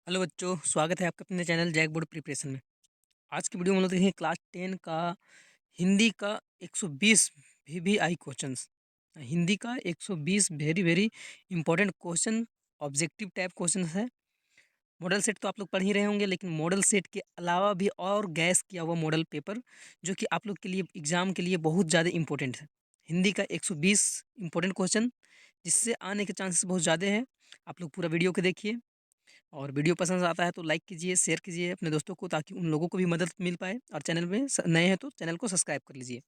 Hello बच्चों, स्वागत है आपका अपने चैनल जैक बोर्ड प्रिपरेशन में। आज की वीडियो में हम लोग देखेंगे क्लास 10 का हिंदी का 120 वीवीआई क्वेश्चंस। हिंदी का 120 very very important question, objective type question है। मॉडल सेट तो आप लोग पढ़ ही रहे होंगे, लेकिन मॉडल सेट के अलावा भी और गैस किया हुआ मॉडल पेपर जो कि आप लोग के लिए एग्जाम के लिए बहुत ज़्यादा इंपॉर्टेंट है। हिंदी का 120 इंपॉर्टेंट क्वेश्चन जिससे आने के चांसेस बहुत ज़्यादा हैं। आप लोग पूरा वीडियो को देखिए और वीडियो पसंद आता है तो लाइक कीजिए, शेयर कीजिए अपने दोस्तों को, ताकि उन लोगों को भी मदद मिल पाए। और चैनल में नए हैं तो चैनल को सब्सक्राइब कर लीजिए।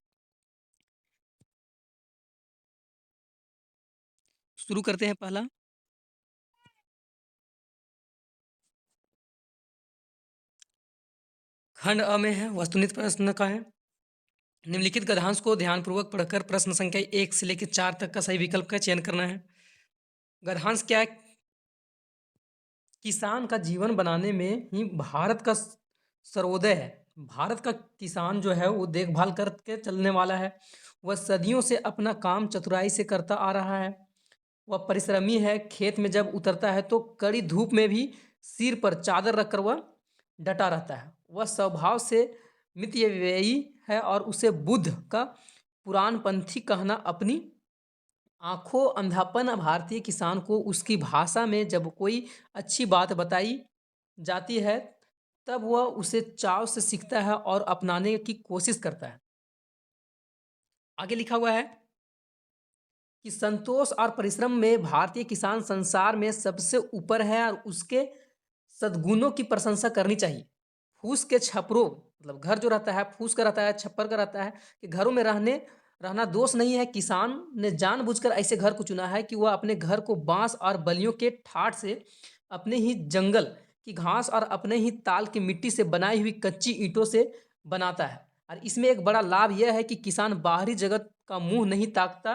शुरू करते हैं। पहला खंड अ में है, वस्तुनिष्ठ प्रश्न का है। निम्नलिखित गद्यांश को ध्यानपूर्वक पढ़कर प्रश्न संख्या 1 से लेकर 4 तक का सही विकल्प का चयन करना है। गद्यांश क्या है? किसान का जीवन बनाने में ही भारत का सर्वोदय है। भारत का किसान जो है वो देखभाल करके चलने वाला है। वह सदियों से अपना काम चतुराई से करता आ रहा है। वह परिश्रमी है। खेत में जब उतरता है तो कड़ी धूप में भी सिर पर चादर रखकर वह डटा रहता है। वह स्वभाव से मितव्ययी है और उसे बुद्ध का पुराणपंथी कहना अपनी आंखों अंधापन। भारतीय किसान को उसकी भाषा में जब कोई अच्छी बात बताई जाती है तब वह उसे चाव से सीखता है और अपनाने की कोशिश करता है। आगे लिखा हुआ है कि संतोष और परिश्रम में भारतीय किसान संसार में सबसे ऊपर है और उसके सद्गुणों की प्रशंसा करनी चाहिए। फूस के छपरों, मतलब घर जो रहता है फूस का रहता है, छप्पर का रहता है, कि घरों में रहना दोष नहीं है। किसान ने जानबूझकर ऐसे घर को चुना है कि वह अपने घर को बांस और बल्लियों के ठाठ से, अपने ही जंगल की घास और अपने ही ताल की मिट्टी से बनाई हुई कच्ची ईंटों से बनाता है। और इसमें एक बड़ा लाभ यह है कि किसान बाहरी जगत का मुंह नहीं ताकता,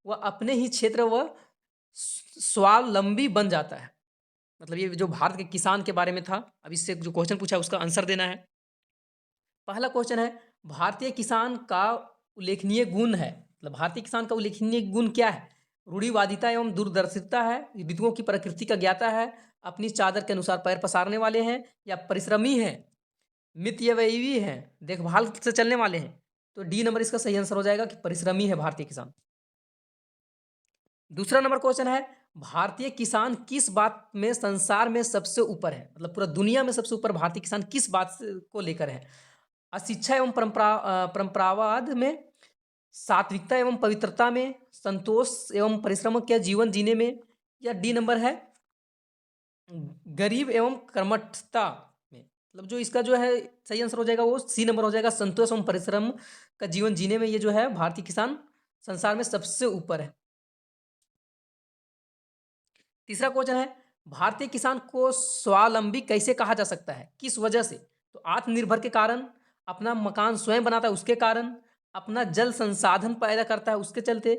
वह अपने ही क्षेत्र व स्वावलंबी बन जाता है। मतलब ये जो भारत के किसान के बारे में था। अब इससे जो क्वेश्चन पूछा है उसका आंसर देना है। पहला क्वेश्चन है, भारतीय किसान का उल्लेखनीय गुण है। मतलब भारतीय किसान का उल्लेखनीय गुण क्या है? रूढ़िवादिता एवं दूरदर्शिता है, ऋतुओं की प्रकृति का ज्ञाता है, अपनी चादर के अनुसार पैर पसारने वाले हैं, या परिश्रमी हैं, मितव्ययी हैं, देखभाल से चलने वाले हैं। तो डी नंबर इसका सही आंसर हो जाएगा कि परिश्रमी है भारतीय किसान। दूसरा नंबर क्वेश्चन है, भारतीय किसान किस बात में संसार में सबसे ऊपर है? मतलब पूरा दुनिया में सबसे ऊपर भारतीय किसान किस को लेकर है? अशिक्षा एवं परंपरावाद में, सात्विकता एवं पवित्रता में, संतोष एवं परिश्रम के जीवन जीने में, या डी नंबर है गरीब एवं कर्मठता में। मतलब जो इसका जो है सही आंसर हो जाएगा वो सी नंबर हो जाएगा, संतोष एवं परिश्रम का जीवन जीने में ये जो है भारतीय किसान संसार में सबसे ऊपर है। तीसरा क्वेश्चन है, भारतीय किसान को स्वावलंबी कैसे कहा जा सकता है, किस वजह से? तो आत्मनिर्भर के कारण, अपना मकान स्वयं बनाता है उसके कारण, अपना जल संसाधन पैदा करता है उसके चलते,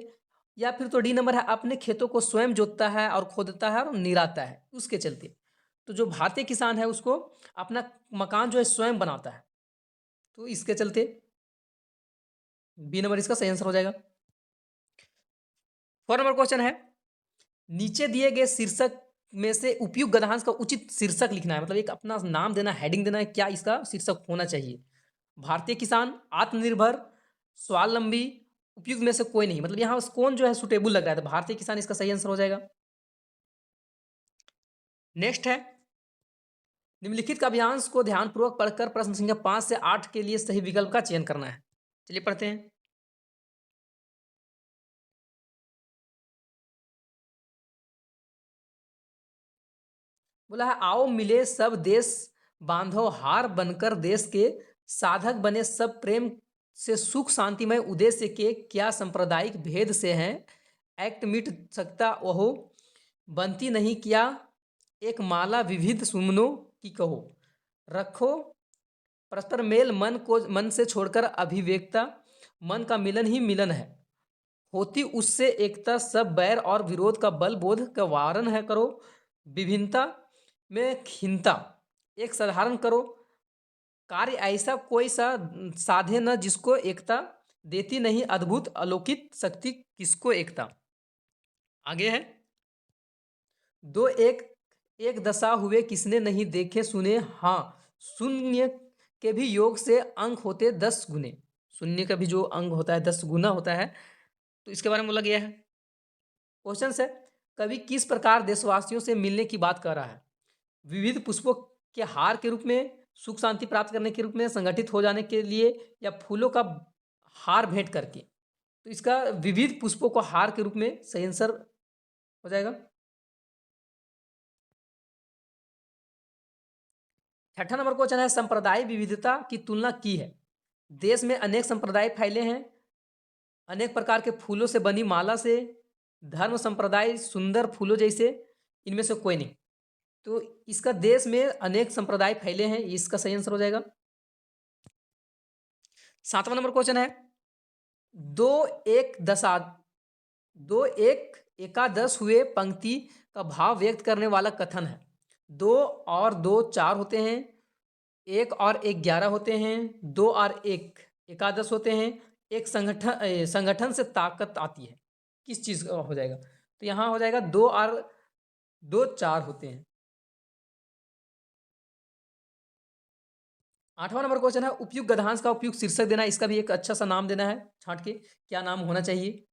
या फिर तो डी नंबर है अपने खेतों को स्वयं जोतता है और खोदता है और निराता है उसके चलते। तो जो भारतीय किसान है उसको अपना मकान जो है स्वयं बनाता है, तो इसके चलते बी नंबर इसका सही आंसर हो जाएगा। 4 नंबर क्वेश्चन है, नीचे दिए गए शीर्षक में से उपयुक्त गद्यांश का उचित शीर्षक लिखना है। मतलब एक अपना नाम देना, हेडिंग देना है, क्या इसका शीर्षक होना चाहिए? भारतीय किसान, आत्मनिर्भर, स्वावलंबी, उपयुक्त में से कोई नहीं। मतलब यहाँ कौन जो है सुटेबल लग रहा है? तो भारतीय किसान इसका सही आंसर हो जाएगा। नेक्स्ट है, निम्नलिखित काव्यांश को ध्यानपूर्वक पढ़कर प्रश्न संख्या 5 से 8 के लिए सही विकल्प का चयन करना है। चलिए पढ़ते हैं। बोला है, आओ मिले सब देश बांधो हार बनकर देश के, साधक बने सब प्रेम से सुख शांतिमय उद्देश्य के, क्या सांप्रदायिक भेद से हैं एक्ट मिट सकता वहो, बनती नहीं क्या एक माला विविध सुमनों की कहो, रखो परस्पर मेल मन को मन से छोड़कर अभिवेकता, मन का मिलन ही मिलन है, होती उससे एकता सब बैर और विरोध का बल बोध का वारण है करो, विभिन्नता में खिन्नता एक साधारण करो, कार्य ऐसा कोई सा साधे न जिसको एकता, देती नहीं अद्भुत अलौकिक शक्ति किसको एकता। आगे है, दो एक एक दशा हुए किसने नहीं देखे सुने, हाँ शून्य के भी योग से अंक होते 10 गुने। शून्य का भी जो अंक होता है 10 गुना होता है, तो इसके बारे में बोला गया है। क्वेश्चन है, कवि किस प्रकार देशवासियों से मिलने की बात कर रहा है? विविध पुष्पों के हार के रूप में, सुख शांति प्राप्त करने के रूप में, संगठित हो जाने के लिए, या फूलों का हार भेंट करके। तो इसका विविध पुष्पों को हार के रूप में सही आंसर हो जाएगा। छठा नंबर क्वेश्चन है, संप्रदाय विविधता की तुलना की है। देश में अनेक संप्रदाय फैले हैं, अनेक प्रकार के फूलों से बनी माला से, धर्म संप्रदाय सुंदर फूलों जैसे, इनमें से कोई नहीं। तो इसका देश में अनेक संप्रदाय फैले हैं, इसका सही आंसर हो जाएगा। सातवां नंबर क्वेश्चन है, दो एक दशा दो एक एकादश हुए पंक्ति का भाव व्यक्त करने वाला कथन है। 2 और 2 4 होते हैं, 1 और 1 11 होते हैं, 2 और 1 एकादश होते हैं, एक संगठन से ताकत आती है। किस चीज का हो जाएगा? तो यहां हो जाएगा 2 और 2 4 होते हैं। आठवां नंबर क्वेश्चन है, उपयुक्त गद्यांश का उपयुक्त शीर्षक देना। इसका भी एक अच्छा सा नाम देना है छांट के, क्या नाम होना चाहिए?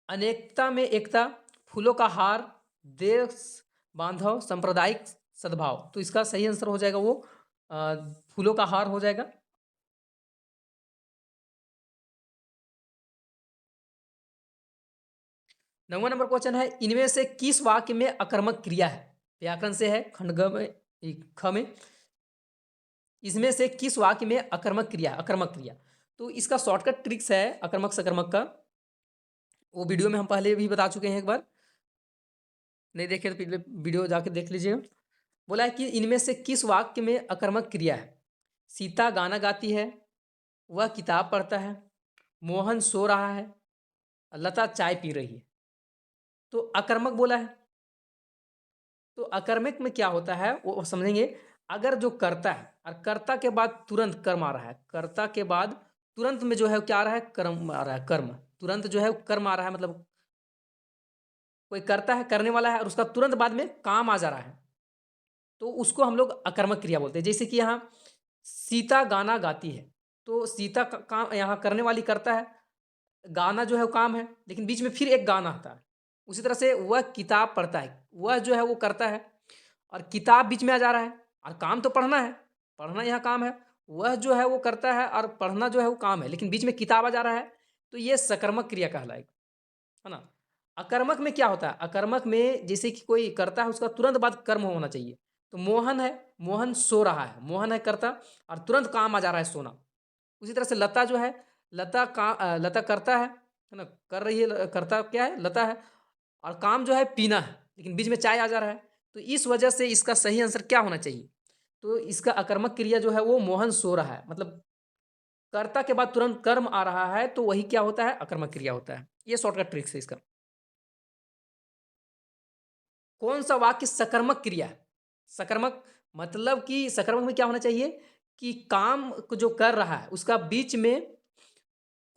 अनेकता में एकता, फूलों का हार, देश बांधव, सांप्रदायिक सद्भाव। तो इसका सही आंसर हो जाएगा वो फूलों का हार हो जाएगा। नौवां नंबर क्वेश्चन है, इनमें से किस वाक्य में अकर्मक क्रिया है? व्याकरण से है, खंड ग में, ख में। इसमें से किस वाक्य में अकर्मक क्रिया, अकर्मक क्रिया? तो इसका शॉर्टकट ट्रिक्स है अकर्मक सकर्मक का, वो वीडियो में हम पहले भी बता चुके हैं। एक बार नहीं देखे तो वीडियो जाके देख लीजिएगा। बोला है कि इनमें से किस वाक्य में अकर्मक क्रिया है? सीता गाना गाती है, वह किताब पढ़ता है, मोहन सो रहा है, लता चाय पी रही है। तो अकर्मक बोला है। तो अकर्मक में क्या होता है वो समझेंगे। अगर जो कर्ता है और कर्ता के बाद तुरंत कर्म आ रहा है, कर्ता के बाद तुरंत में जो है क्या आ रहा है? कर्म आ रहा है। कर्म तुरंत जो है कर्म आ रहा है, मतलब कोई करता है, करने वाला है, और उसका तुरंत बाद में काम आ जा रहा है, तो उसको हम लोग अकर्मक क्रिया बोलते हैं। जैसे कि यहाँ सीता गाना गाती है, तो सीता का काम यहाँ करने वाली करता है, गाना जो है वो काम है, लेकिन बीच में फिर एक गाना आता है। उसी तरह से वह किताब पढ़ता है, वह जो है वो करता है, और किताब बीच में आ जा रहा है, और काम तो पढ़ना है, पढ़ना यहाँ काम है। वह जो है वो करता है और पढ़ना जो है वो काम है, लेकिन बीच में किताब आ जा रहा है, तो ये सकर्मक क्रिया कहलाएगा, है ना। अकर्मक में क्या होता है? अकर्मक में जैसे कि कोई करता है, उसका तुरंत बाद कर्म होना चाहिए। तो मोहन है, मोहन सो रहा है, मोहन है करता, और तुरंत काम आ जा रहा है सोना। उसी तरह से लता जो है, लता करता है ना, कर रही है, करता क्या है? लता है, और काम जो है पीना है, लेकिन बीच में चाय आ जा रहा है। तो इस वजह से इसका सही आंसर क्या होना चाहिए? तो इसका अकर्मक क्रिया जो है वो मोहन सो रहा है, मतलब कर्ता के बाद तुरंत कर्म आ रहा है, तो वही क्या होता है? अकर्मक क्रिया होता है। ये शॉर्टकट ट्रिक्स है इसका। कौन सा वाक्य सकर्मक क्रिया है? सकर्मक मतलब कि सकर्मक में क्या होना चाहिए कि काम को जो कर रहा है उसका बीच में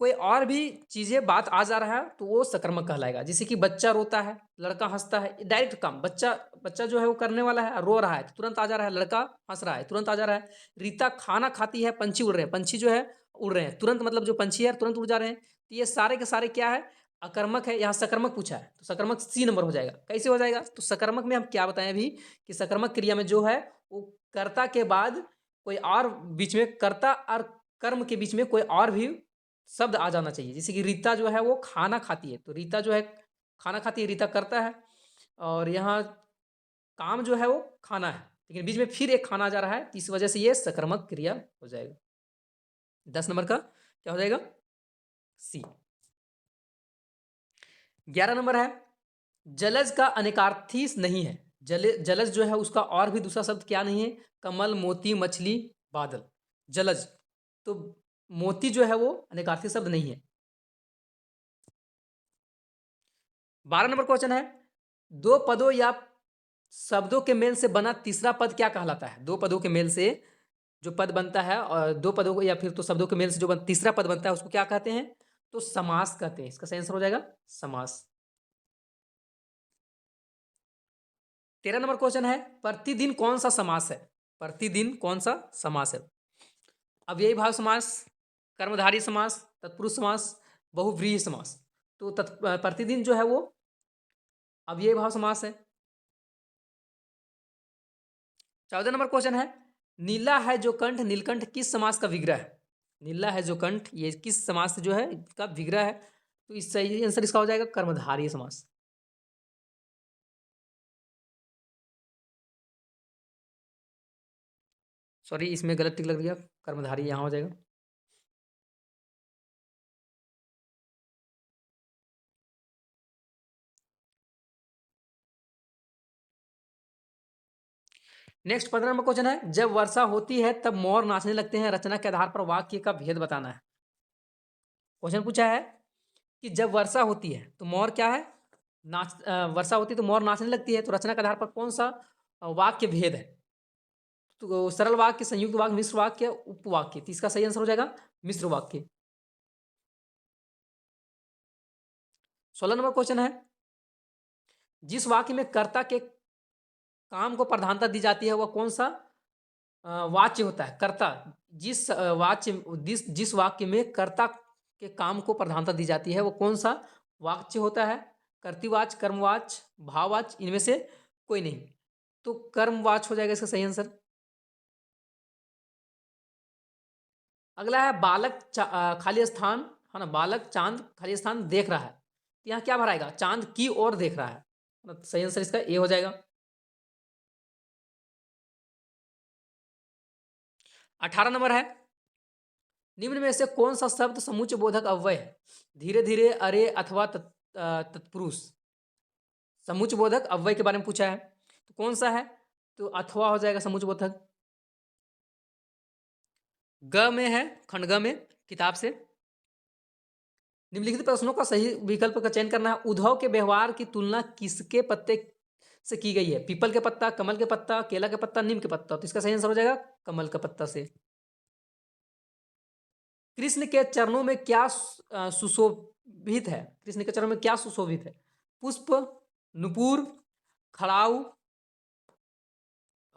कोई और भी चीजें बात आ जा रहा है, तो वो सकर्मक कहलाएगा। जैसे कि बच्चा रोता है, लड़का हंसता है, डायरेक्ट काम। बच्चा बच्चा जो है वो करने वाला है, रो रहा है तो तुरंत आ जा रहा है, लड़का हंस रहा है तुरंत आ जा रहा है। रीता खाना खाती है, पंछी उड़ रहे हैं, पंछी जो है उड़ रहे हैं तुरंत, मतलब जो पंछी है तुरंत उड़ जा रहे हैं। तो ये सारे के सारे क्या है? अकर्मक है। यहाँ सकर्मक पूछा है, तो सकर्मक सी नंबर हो जाएगा। कैसे हो जाएगा? तो सकर्मक में हम क्या बताएं अभी कि सकर्मक क्रिया में जो है वो कर्ता के बाद कोई और बीच में, कर्ता और कर्म के बीच में कोई और भी शब्द आ जाना चाहिए। जैसे कि रीता जो है वो खाना खाती है, तो रीता जो है खाना खाती है, रीता करता है, और यहाँ काम जो है वो खाना है, लेकिन बीच में फिर एक खाना आ जा रहा है, तो इस वजह से ये सकर्मक क्रिया हो जाएगा। 10 नंबर का क्या हो जाएगा? सी। 11 नंबर है, जलज का अनेकार्थी नहीं है। जलज जो है उसका और भी दूसरा शब्द क्या नहीं है? कमल, मोती, मछली, बादल। जलज, तो मोती जो है वो अनेकार्थी शब्द नहीं है। 12 नंबर क्वेश्चन है, दो पदों या शब्दों के मेल से बना तीसरा पद क्या कहलाता है? दो पदों के मेल से जो पद बनता है, और दो पदों को या फिर तो शब्दों के मेल से जो तीसरा पद बनता है उसको क्या कहते हैं? तो समास कहते हैं। इसका सही आंसर हो जाएगा समास। 13 नंबर क्वेश्चन है, प्रतिदिन कौन सा समास है? प्रतिदिन कौन सा समास है? अव्ययी भाव समास, कर्मधारय समास, तत्पुरुष समास, बहुव्रीहि समास। तो प्रतिदिन जो है वो अव्ययी भाव समास है। 14 नंबर क्वेश्चन है, नीला है जो कंठ नीलकंठ किस समास का विग्रह है? नीला है जो कंठ ये किस समास जो है इसका विग्रह है? तो इस सही आंसर इसका हो जाएगा कर्मधारय समास। सॉरी, इसमें गलत टिक लग गया, कर्मधारय यहाँ हो जाएगा। नेक्स्ट 15 नंबर क्वेश्चन है, जब वर्षा होती है तब मोर नाचने लगते हैं, रचना के आधार पर वाक्य का भेद बताना है। क्वेश्चन पूछा है कि जब वर्षा होती है तो मोर क्या है, वर्षा होती है तो मोर नाचने लगती है, तो रचना के आधार पर कौन सा वाक्य भेद है? तो सरल वाक्य, संयुक्त वाक्य, मिश्र वाक्य, उपवाक्य। तो इसका सही आंसर हो जाएगा मिश्र वाक्य। 16 नंबर क्वेश्चन है, जिस वाक्य में कर्ता के काम को प्रधानता दी जाती है वह कौन सा वाच्य होता है? कर्ता, जिस वाक्य में कर्ता के काम को प्रधानता दी जाती है वो कौन सा वाच्य होता है? कर्तृवाच्य, कर्मवाच्य, भाववाच्य, इनमें से कोई नहीं। तो कर्मवाच्य हो जाएगा इसका सही आंसर। अगला है, बालक खाली स्थान है ना, बालक चांद खाली स्थान देख रहा है, तो यहाँ क्या भराएगा? चांद की ओर देख रहा है ना, तो सही आंसर इसका ए हो जाएगा। 18 नंबर है, निम्न में से कौन सा शब्द समुच्चय बोधक अव्यय है? धीरे धीरे, अरे, अथवा, तत्पुरुष। समुच्चय बोधक अव्यय के बारे में पूछा है, तो कौन सा है? तो अथवा हो जाएगा समुच्चय बोधक। ग में है, खंड ग में, किताब से। निम्नलिखित प्रश्नों का सही विकल्प का चयन करना है। उद्धव के व्यवहार की तुलना किसके पत्ते से की गई है? पीपल के पत्ता, कमल के पत्ता, केला के पत्ता, नीम के पत्ता। तो इसका सही आंसर हो जाएगा कमल का पत्ता से। कृष्ण के चरणों में क्या सुशोभित है? कृष्ण के चरणों में क्या सुशोभित है? पुष्प, नुपुर, खड़ाऊ,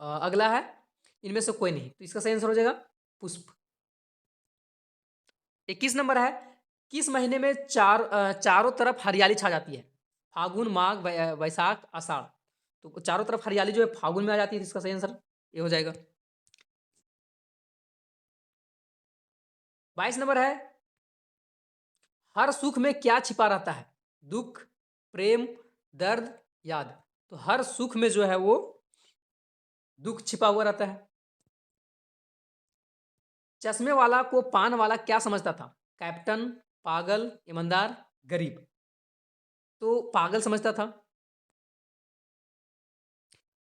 अगला है इनमें से कोई नहीं। तो इसका सही आंसर हो जाएगा पुष्प। 21 नंबर है, किस महीने में चारों तरफ हरियाली छा जाती है? फागुन, माघ, वैशाख, आषाढ़। तो चारों तरफ हरियाली जो है फागुन में आ जाती है, तो इसका सही आंसर ये हो जाएगा। 22 नंबर है, हर सुख में क्या छिपा रहता है? दुख, प्रेम, दर्द, याद। तो हर सुख में जो है वो दुख छिपा हुआ रहता है। चश्मे वाला को पान वाला क्या समझता था? कैप्टन, पागल, ईमानदार, गरीब। तो पागल समझता था।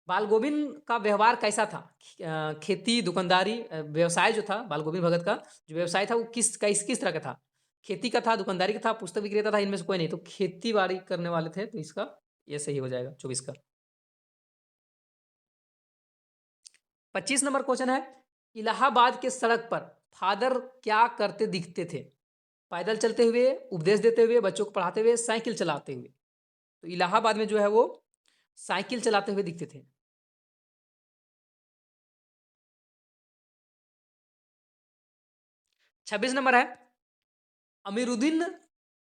बाल गोविंद का व्यवहार कैसा था? खेती, दुकानदारी, व्यवसाय जो था बाल गोविंद भगत का, जो व्यवसाय था वो किस तरह का था? खेती का था, दुकानदारी का था, पुस्तक विक्रेता था, इनमें से कोई नहीं। तो खेती बाड़ी करने वाले थे, तो इसका ये सही हो जाएगा 24 का। 25 नंबर क्वेश्चन है, इलाहाबाद के सड़क पर फादर क्या करते दिखते थे? पैदल चलते हुए, उपदेश देते हुए, बच्चों को पढ़ाते हुए, साइकिल चलाते हुए। तो इलाहाबाद में जो है वो साइकिल चलाते हुए दिखते थे। 26 नंबर है, अमीरुद्दीन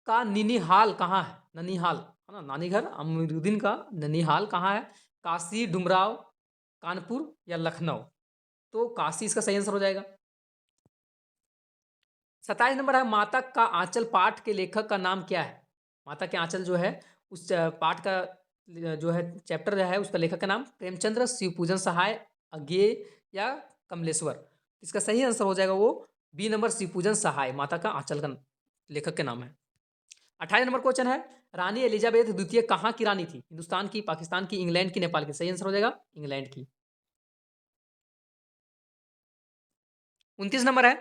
का निनिहाल कहाँ है? ननिहाल है ना, नानी घर। अमीरुद्दीन का ननिहाल कहाँ है? काशी, डुमराव, कानपुर या लखनऊ। तो काशी इसका सही आंसर हो जाएगा। 27 नंबर है, माता का आंचल पाठ के लेखक का नाम क्या है? माता के आंचल जो है उस पाठ का जो है चैप्टर जो है उसका लेखक का नाम प्रेमचंद्र, शिवपूजन सहाय, अज्ञेय या कमलेश्वर। इसका सही आंसर हो जाएगा वो बी नंबर, शिवपूजन सहाय, माता का आंचल का लेखक के नाम है। 28 नंबर क्वेश्चन है, रानी एलिजाबेथ द्वितीय कहाँ की रानी थी? हिंदुस्तान की, पाकिस्तान की, इंग्लैंड की, नेपाल की। सही आंसर हो जाएगा इंग्लैंड की। 29 नंबर है,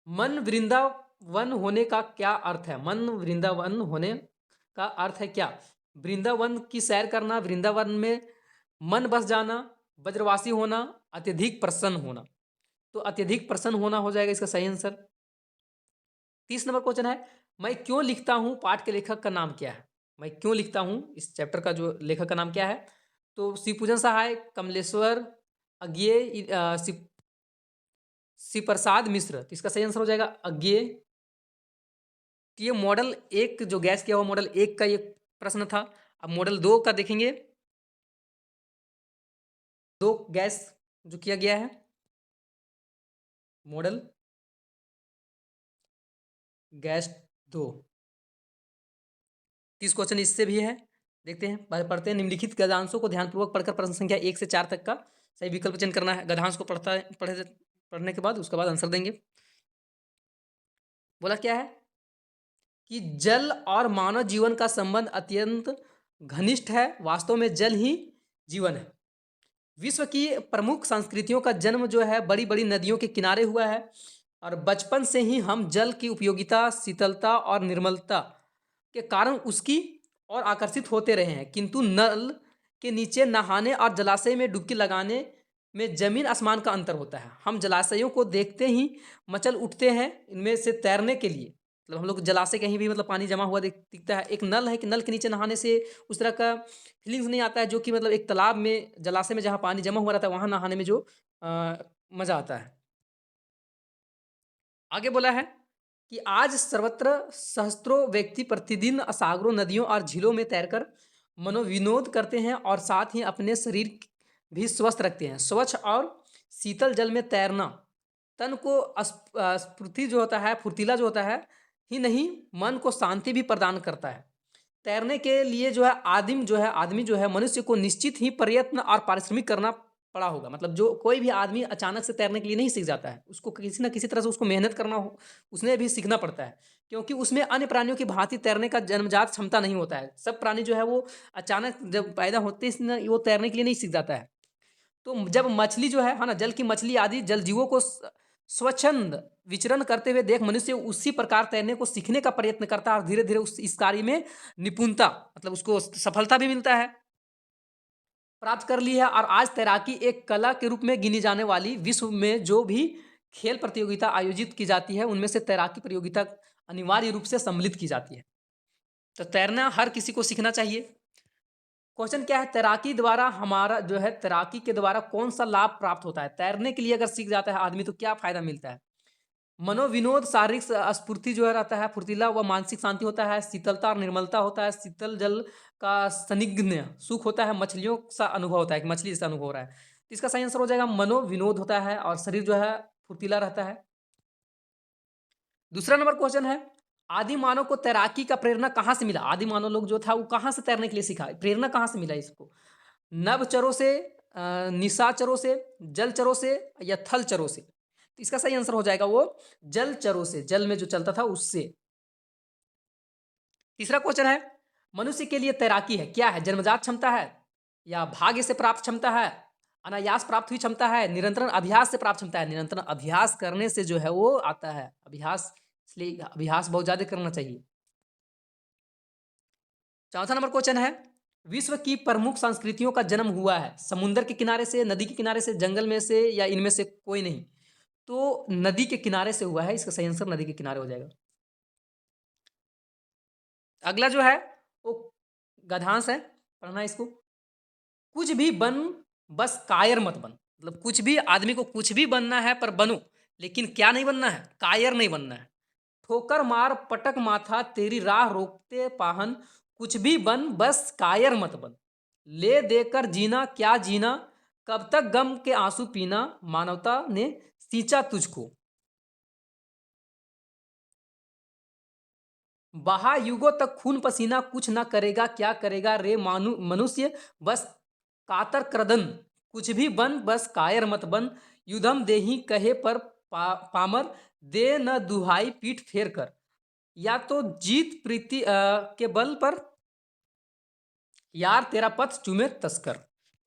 मन वृंदावन होने का क्या अर्थ है? मन वृंदावन होने का अर्थ है क्या? वृंदावन की सैर करना, वृंदावन में मन बस जाना, ब्रजवासी होना, अत्यधिक प्रसन्न होना। तो अत्यधिक प्रसन्न होना हो जाएगा इसका सही आंसर। 30 नंबर क्वेश्चन है, मैं क्यों लिखता हूं पाठ के लेखक का नाम क्या है? मैं क्यों लिखता हूँ, इस चैप्टर का जो लेखक का नाम क्या है, तो शिवपूजन सहाय, कमलेश्वर अज्ञेय, शिव प्रसाद मिश्र। तो इसका सही आंसर हो जाएगा अज्ञेय। तो ये मॉडल एक जो गैस किया हुआ मॉडल एक का ये प्रश्न था। अब मॉडल 2 का देखेंगे। 2 गैस जो किया गया है, मॉडल गैस 2। 30 क्वेश्चन इससे भी है, देखते हैं, पढ़ते हैं। निम्नलिखित गद्यांशों को ध्यानपूर्वक पढ़कर प्रश्न संख्या 1 से 4 तक का सही विकल्प चयन करना है। गद्यांश को पढ़ने के बाद उसके बाद आंसर देंगे। बोला क्या है कि जल और मानव जीवन का संबंध अत्यंत घनिष्ठ है। वास्तव में जल ही जीवन है। विश्व की प्रमुख संस्कृतियों का जन्म जो है बड़ी बड़ी नदियों के किनारे हुआ है, और बचपन से ही हम जल की उपयोगिता, शीतलता और निर्मलता के कारण उसकी ओर आकर्षित होते रहे हैं। किंतु नल के नीचे नहाने और जलाशय में डुबकी लगाने में जमीन आसमान का अंतर होता है। हम जलाशयों को देखते ही मचल उठते हैं इनमें से तैरने के लिए। मतलब हम लोग जलाशय कहीं भी मतलब पानी जमा हुआ दिखता है। एक नल है कि नल के नीचे नहाने से उस तरह का फीलिंग्स नहीं आता है जो कि मतलब एक तालाब में, जलाशय में जहाँ पानी जमा हुआ रहता है वहाँ नहाने में जो मज़ा आता है। आगे बोला है कि आज सर्वत्र सहस्त्रों व्यक्ति प्रतिदिन सागरों, नदियों और झीलों में तैरकर मनोविनोद करते हैं और साथ ही अपने शरीर भी स्वस्थ रखते हैं। स्वच्छ और शीतल जल में तैरना तन को स्फूर्ति जो होता है, फुर्तीला जो होता है ही नहीं, मन को शांति भी प्रदान करता है। तैरने के लिए जो है आदमी जो है मनुष्य को निश्चित ही प्रयत्न और पारिश्रमिक करना पड़ा होगा। मतलब जो कोई भी आदमी अचानक से तैरने के लिए नहीं सीख जाता है, उसको किसी ना किसी तरह से उसको मेहनत करना हो, उसने भी सीखना पड़ता है। क्योंकि उसमें अन्य प्राणियों की भांति तैरने का जन्मजात क्षमता नहीं होता है। सब प्राणी जो है वो अचानक जब पैदा होते ही वो तैरने के लिए नहीं सीख जाता है। तो जब मछली जो है ना, जल की मछली आदि जल जीवों को स्वच्छंद विचरण करते हुए देख मनुष्य उसी प्रकार तैरने को सीखने का प्रयत्न करता है और धीरे धीरे उस इस कार्य में निपुणता, मतलब उसको सफलता भी मिलता है, प्राप्त कर ली है। और आज तैराकी एक कला के रूप में गिनी जाने वाली, विश्व में जो भी खेल प्रतियोगिता आयोजित की जाती है उनमें से तैराकी प्रतियोगिता अनिवार्य रूप से सम्मिलित की जाती है। तो तैरना हर किसी को सीखना चाहिए। क्वेश्चन क्या है, तैराकी द्वारा हमारा जो है, तैराकी के द्वारा कौन सा लाभ प्राप्त होता है? तैरने के लिए अगर सीख जाता है आदमी तो क्या फायदा मिलता है? मनोविनोद, शारीरिक स्फूर्ति जो है रहता है, फुर्तीला व मानसिक शांति होता है, शीतलता और निर्मलता होता है, शीतल जल का संदिग्ध सुख होता है, मछलियों सा अनुभव होता है कि मछली जैसा अनुभव हो रहा है। तो इसका सही आंसर हो जाएगा मनोविनोद होता है और शरीर जो है फुर्तीला रहता है। दूसरा नंबर क्वेश्चन है, आदि मानव को तैराकी का प्रेरणा कहाँ से मिला? आदि मानव लोग जो था वो कहाँ से तैरने के लिए सीखा, प्रेरणा कहाँ से मिला इसको? नभचरों से, निशाचरों से, जलचरों से या थलचरों से? तो इसका सही आंसर हो जाएगा वो जलचरों से, जल में जो चलता था उससे। तीसरा क्वेश्चन है, मनुष्य के लिए तैराकी है क्या है? जन्मजात क्षमता है या भाग्य से प्राप्त क्षमता है, अनायास प्राप्त हुई क्षमता है, निरंतर अभ्यास से प्राप्त क्षमता है? निरंतर अभ्यास करने से जो है वो आता है अभ्यास, इसलिए अभ्यास बहुत ज्यादा करना चाहिए। चौथा नंबर क्वेश्चन है, विश्व की प्रमुख संस्कृतियों का जन्म हुआ है समुद्र के किनारे से, नदी के किनारे से, जंगल में से या इनमें से कोई नहीं? तो नदी के किनारे से हुआ है, इसका सही आंसर नदी के किनारे हो जाएगा। अगला जो है वो गद्यांश है, पढ़ना इसको। कुछ भी बन, बस कायर मत बन। मतलब कुछ भी, आदमी को कुछ भी बनना है पर बनो, लेकिन क्या नहीं बनना है? कायर नहीं बनना है। ठोकर मार पटक माथा तेरी राह रोकते पाहन, कुछ भी बन बस कायर मत बन। ले देकर जीना क्या जीना, कब तक गम के आंसू पीना, मानवता ने सींचा तुझको। बहा युगों तक खून पसीना, कुछ ना करेगा क्या करेगा रे मनुष्य, बस कातर क्रदन। कुछ भी बन बस कायर मत बन, युधम देही कहे पर पामर, दे न दुहाई पीठ फेर कर। या तो जीत प्रीति के बल पर, यार तेरा पथ चूमे तस्कर।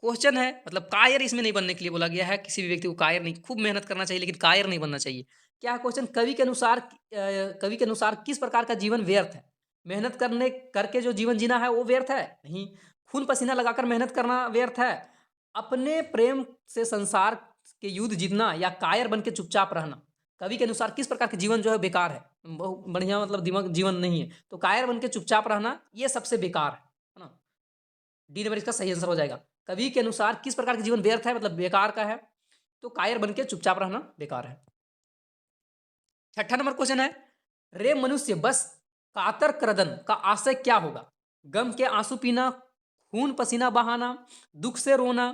क्वेश्चन है, मतलब कायर इसमें नहीं बनने के लिए बोला गया है। किसी भी व्यक्ति को कायर नहीं, खूब मेहनत करना चाहिए लेकिन कायर नहीं बनना चाहिए। क्या है क्वेश्चन, कवि के अनुसार किस प्रकार का जीवन व्यर्थ है? मेहनत करने करके जो जीवन जीना है वो व्यर्थ है? नहीं। खून पसीना लगाकर मेहनत करना व्यर्थ है? अपने प्रेम से संसार के युद्ध जीतना या कायर बन के चुपचाप रहना? कवि के अनुसार किस प्रकार के जीवन जो है बेकार है, बहुत बढ़िया मतलब दिमाग जीवन नहीं है, तो कायर बन के चुपचाप रहना ये सबसे बेकार है ना। डी नंबर इसका सही आंसर हो जाएगा। कवि के अनुसार किस प्रकार का जीवन व्यर्थ है मतलब बेकार का है, तो कायर बन के चुपचाप रहना बेकार है। छठा नंबर क्वेश्चन है, रे मनुष्य बस कातर क्रदन का आशय क्या होगा? गम के आंसू पीना, खून पसीना बहाना, दुख से रोना,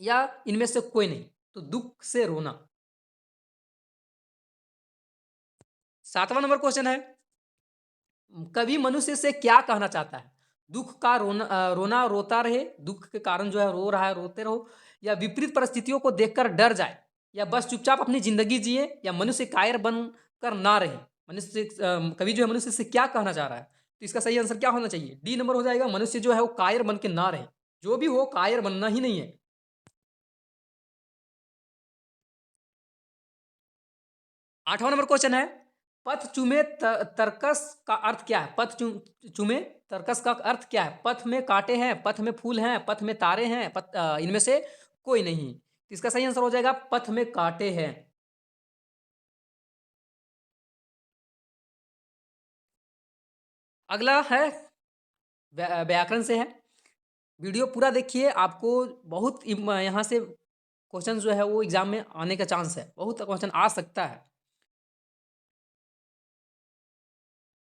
या इनमें से कोई नहीं? तो दुख से रोना। सातवां नंबर क्वेश्चन है, कवि मनुष्य से क्या कहना चाहता है? दुख का रोना रोता रहे, दुख के कारण जो है रो रहा है रोते रहो, या विपरीत परिस्थितियों को देखकर डर जाए, या बस चुपचाप अपनी जिंदगी जिए, या मनुष्य कायर बनकर ना रहे। मनुष्य कवि जो है मनुष्य से क्या कहना चाह रहा है? तो इसका सही आंसर क्या होना चाहिए? डी नंबर हो जाएगा, मनुष्य जो है वो कायर बन के ना रहे। जो भी हो कायर बनना ही नहीं है। आठवां नंबर क्वेश्चन है, पथ चूमे तर्कस का अर्थ क्या है? चूमे तर्कस का अर्थ क्या है? पथ में कांटे हैं, पथ में फूल हैं, पथ में तारे हैं, इनमें से कोई नहीं। तो इसका सही आंसर हो जाएगा पथ में कांटे हैं। अगला है व्याकरण से है। वीडियो पूरा देखिए, आपको बहुत यहाँ से क्वेश्चन जो है वो एग्जाम में आने का चांस है, बहुत क्वेश्चन आ सकता है।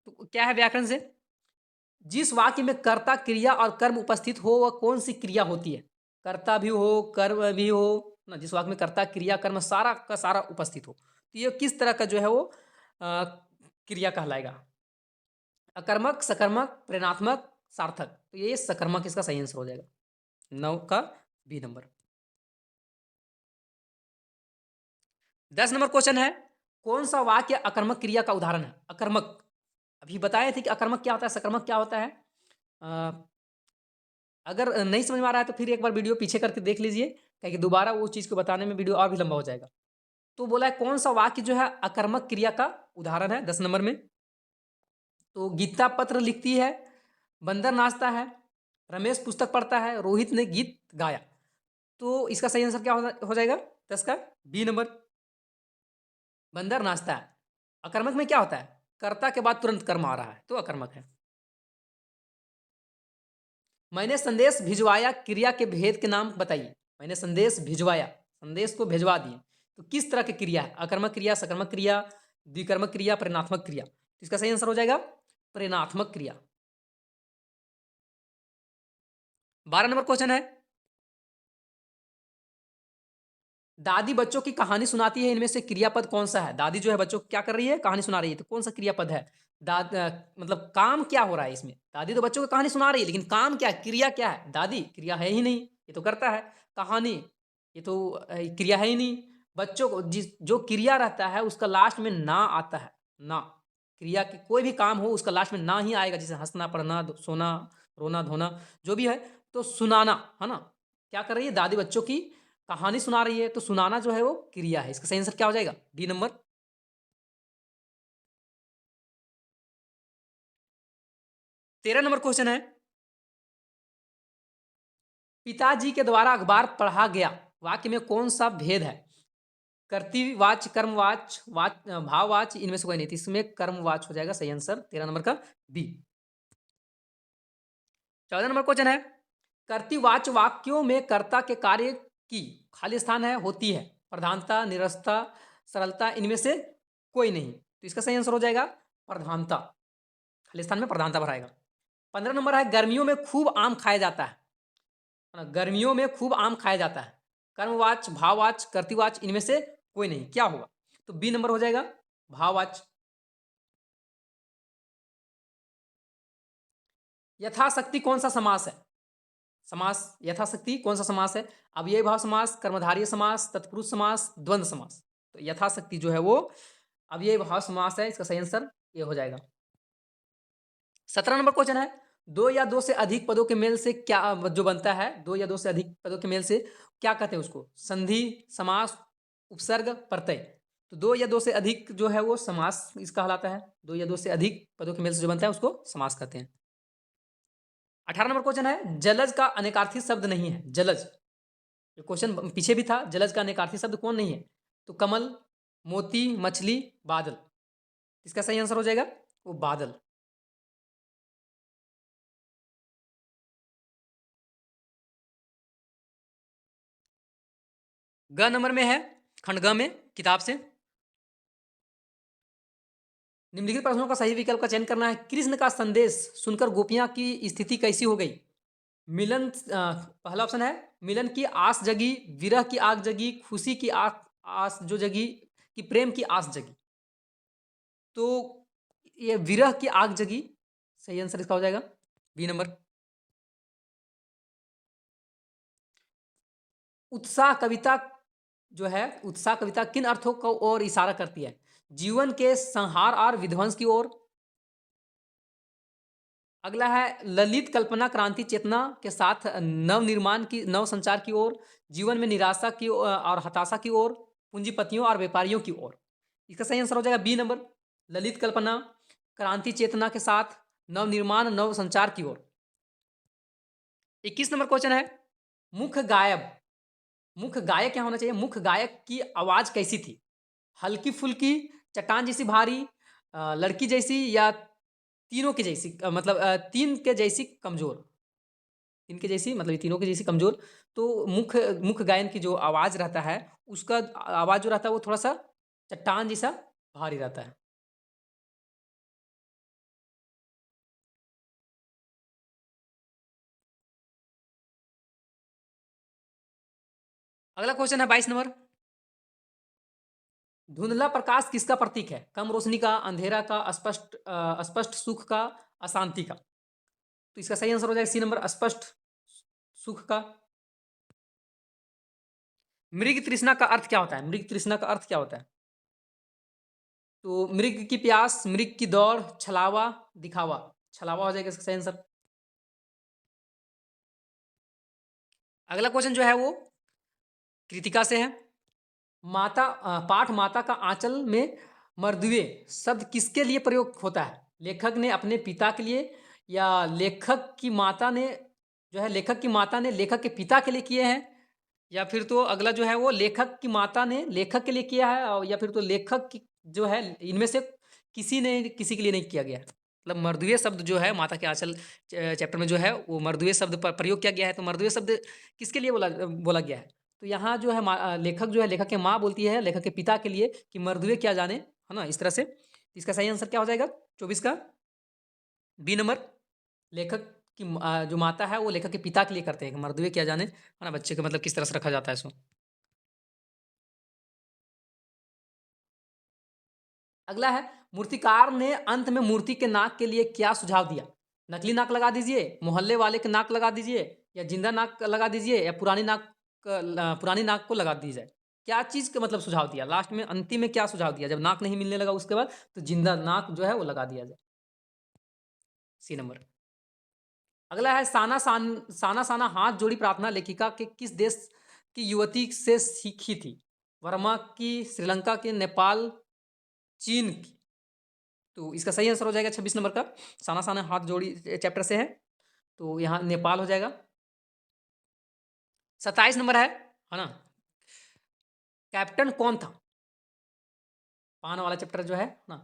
तो क्या है व्याकरण से? जिस वाक्य में कर्ता क्रिया और कर्म उपस्थित हो वह कौन सी क्रिया होती है? कर्ता भी हो कर्म भी हो ना, जिस वाक्य में कर्ता क्रिया कर्म सारा का सारा उपस्थित हो, तो ये किस तरह का जो है वो क्रिया कहलाएगा? अकर्मक, सकर्मक, प्रेरणात्मक, सार्थक। तो ये सकर्मक इसका सही आंसर हो जाएगा, 9 का बी नंबर। 10 नंबर क्वेश्चन है, कौन सा वाक्य अकर्मक क्रिया का उदाहरण है? अकर्मक अभी बताए थे कि अकर्मक क्या होता है, सकर्मक क्या होता है। अ, अगर नहीं समझ में आ रहा है तो फिर एक बार वीडियो पीछे करके देख लीजिए, क्योंकि दोबारा वो चीज़ को बताने में वीडियो और भी लंबा हो जाएगा। तो बोला है कौन सा वाक्य जो है अकर्मक क्रिया का उदाहरण है 10 नंबर में? तो गीता पत्र लिखती है, बंदर नाचता है, रमेश पुस्तक पढ़ता है, रोहित ने गीत गाया। तो इसका सही आंसर क्या हो जाएगा 10 का? बी नंबर, बंदर नाचता है। अकर्मक में क्या होता है? कर्ता के बाद तुरंत कर्म आ रहा है, तो अकर्मक है। मैंने संदेश भिजवाया क्रिया के भेद के नाम बताइए। मैंने संदेश भिजवाया, संदेश को भिजवा दिए, तो किस तरह की क्रिया है? अकर्मक क्रिया, सकर्मक क्रिया, द्विकर्मक क्रिया, प्रेरणात्मक क्रिया। तो इसका सही आंसर हो जाएगा प्रेरणात्मक क्रिया। 12 नंबर क्वेश्चन है, दादी बच्चों की कहानी सुनाती है, इनमें से क्रियापद कौन सा है? दादी जो है बच्चों को क्या कर रही है? कहानी सुना रही है, तो कौन सा क्रियापद है? मतलब काम क्या हो रहा है इसमें? दादी तो बच्चों को कहानी सुना रही है, लेकिन काम क्या है, क्रिया क्या है? दादी क्रिया है ही नहीं, ये तो करता है। कहानी ये तो क्रिया है ही नहीं। बच्चों को जिस जो क्रिया रहता है उसका लास्ट में ना आता है, ना। क्रिया की कोई भी काम हो उसका लास्ट में ना ही आएगा, जैसे हंसना, पढ़ना, सोना, रोना, धोना, जो भी है। तो सुनाना है ना, क्या कर रही है? दादी बच्चों की कहानी सुना रही है, तो सुनाना जो है वो क्रिया है। इसका सही आंसर क्या हो जाएगा? D number. 13 नंबर क्वेश्चन है, पिताजी के द्वारा अखबार पढ़ा गया वाक्य में कौन सा भेद है? कर्तृवाच, कर्मवाच, भाववाच, इनमें से कोई नहीं, तो इसमें कर्मवाच हो जाएगा सही आंसर 13 नंबर का बी। 14 नंबर क्वेश्चन है, कर्तृवाच वाक्यों में कर्ता के कार्य की खाली स्थान है होती है, प्रधानता, निरस्ता, सरलता, इनमें से कोई नहीं, तो इसका सही आंसर हो जाएगा प्रधानता। खाली स्थान में प्रधानता भराएगा। 15 नंबर है, गर्मियों में खूब आम खाया जाता है ना, गर्मियों में खूब आम खाया जाता है। कर्मवाच, भाववाच, कर्तृवाच, इनमें से कोई नहीं, क्या होगा? तो बी नंबर हो जाएगा भाववाच। यथाशक्ति कौन सा समास है? समास यथाशक्ति कौन सा समास है? अव्ययी भाव समास, कर्मधारय समास, तत्पुरुष समास, द्वंद्व समास। तो यथाशक्ति जो है वो अव्ययी भाव समास है, इसका सही आंसर ये हो जाएगा। 17 नंबर क्वेश्चन है, दो या दो से अधिक पदों के मेल से क्या जो बनता है, दो या दो से अधिक पदों के मेल से क्या कहते हैं उसको? संधि, समास, उपसर्ग, प्रत्यय। तो दो या दो से अधिक जो है वो समास इसका कहलाता है। दो या दो से अधिक पदों के मेल से जो बनता है उसको समास कहते हैं। 18 नंबर क्वेश्चन है, जलज का अनेकार्थी शब्द नहीं है। जलज, ये क्वेश्चन पीछे भी था, जलज का अनेकार्थी शब्द कौन नहीं है? तो कमल, मोती, मछली, बादल। इसका सही आंसर हो जाएगा वो बादल। ग नंबर में है, खंड ग में किताब से। निम्नलिखित प्रश्नों का सही विकल्प का चयन करना है। कृष्ण का संदेश सुनकर गोपियां की स्थिति कैसी हो गई? मिलन, पहला ऑप्शन है मिलन की आस जगी, विरह की आग जगी, खुशी की आस आस जो जगी, कि प्रेम की आस जगी। तो ये विरह की आग जगी, सही आंसर इसका हो जाएगा बी नंबर। उत्साह कविता जो है, उत्साह कविता किन अर्थों को ओर इशारा करती है? जीवन के संहार और विध्वंस की ओर। अगला है ललित कल्पना क्रांति चेतना के साथ नव निर्माण की, नव संचार की ओर, जीवन में निराशा की और हताशा की ओर, पूंजीपतियों और व्यापारियों की ओर। इसका सही आंसर हो जाएगा बी नंबर, ललित कल्पना क्रांति चेतना के साथ नव निर्माण नव संचार की ओर। 21 नंबर क्वेश्चन है, मुख्य गायब, मुख्य गायक क्या होना चाहिए? मुख्य गायक की आवाज कैसी थी? हल्की फुल्की, चट्टान जैसी भारी, लड़की जैसी, या तीनों की जैसी, मतलब तीन के जैसी कमजोर। तीन के जैसी मतलब ये तीनों के जैसी कमजोर। तो मुख्य मुख्य गायन की जो आवाज रहता है, उसका आवाज जो रहता है वो थोड़ा सा चट्टान जैसा भारी रहता है। अगला क्वेश्चन है 22 नंबर, धुंधला प्रकाश किसका प्रतीक है? कम रोशनी का, अंधेरा का, स्पष्ट सुख का, अशांति का। तो इसका सही आंसर हो जाएगा सी नंबर, स्पष्ट सुख का। मृग तृष्णा का अर्थ क्या होता है? मृग तृष्णा का अर्थ क्या होता है? तो मृग की प्यास, मृग की दौड़, छलावा, दिखावा। छलावा हो जाएगा इसका सही आंसर। अगला क्वेश्चन जो है वो कृतिका से है। पाठ माता का आंचल में मर्दुए शब्द किसके लिए प्रयोग होता है? लेखक ने अपने पिता के लिए, या लेखक की माता ने जो है, लेखक की माता ने लेखक के पिता के लिए किए हैं, या फिर तो अगला जो है वो लेखक की माता ने लेखक के लिए किया है, और या फिर तो लेखक की जो है, इनमें से किसी ने किसी के लिए नहीं किया गया है। मतलब मर्दुए शब्द जो है माता के आंचल चैप्टर में जो है वो मर्दुए शब्द पर प्रयोग किया गया है। तो मर्दुए शब्द किसके लिए बोला बोला गया है? तो यहाँ जो है लेखक जो है, लेखक की माँ बोलती है लेखक के पिता के लिए कि मर्दुए क्या जाने, है ना, इस तरह से। तो इसका सही आंसर क्या हो जाएगा 24 का बी नंबर। लेखक की जो माता है वो लेखक के पिता के लिए करते हैं कि मर्दुए क्या जाने, है ना, बच्चे को मतलब किस तरह से रखा जाता है इसको। अगला है, मूर्तिकार ने अंत में मूर्ति के नाक के लिए क्या सुझाव दिया? नकली नाक लगा दीजिए, मोहल्ले वाले के नाक लगा दीजिए, या जिंदा नाक लगा दीजिए, या पुरानी नाक को लगा दी जाए। क्या चीज का मतलब सुझाव दिया लास्ट में, अंतिम में क्या सुझाव दिया जब नाक नहीं मिलने लगा उसके बाद? तो जिंदा नाक जो है वो लगा दिया जाए, सी नंबर। अगला है, साना साना हाथ जोड़ी प्रार्थना लेखिका के किस देश की युवती से सीखी थी? वर्मा की, श्रीलंका की, नेपाल, चीन की। तो इसका सही आंसर हो जाएगा 26 नंबर का, साना साना हाथ जोड़ी चैप्टर से है। तो यहाँ नेपाल हो जाएगा। 27 नंबर है ना, कैप्टन कौन था? पान वाला चैप्टर जो है ना,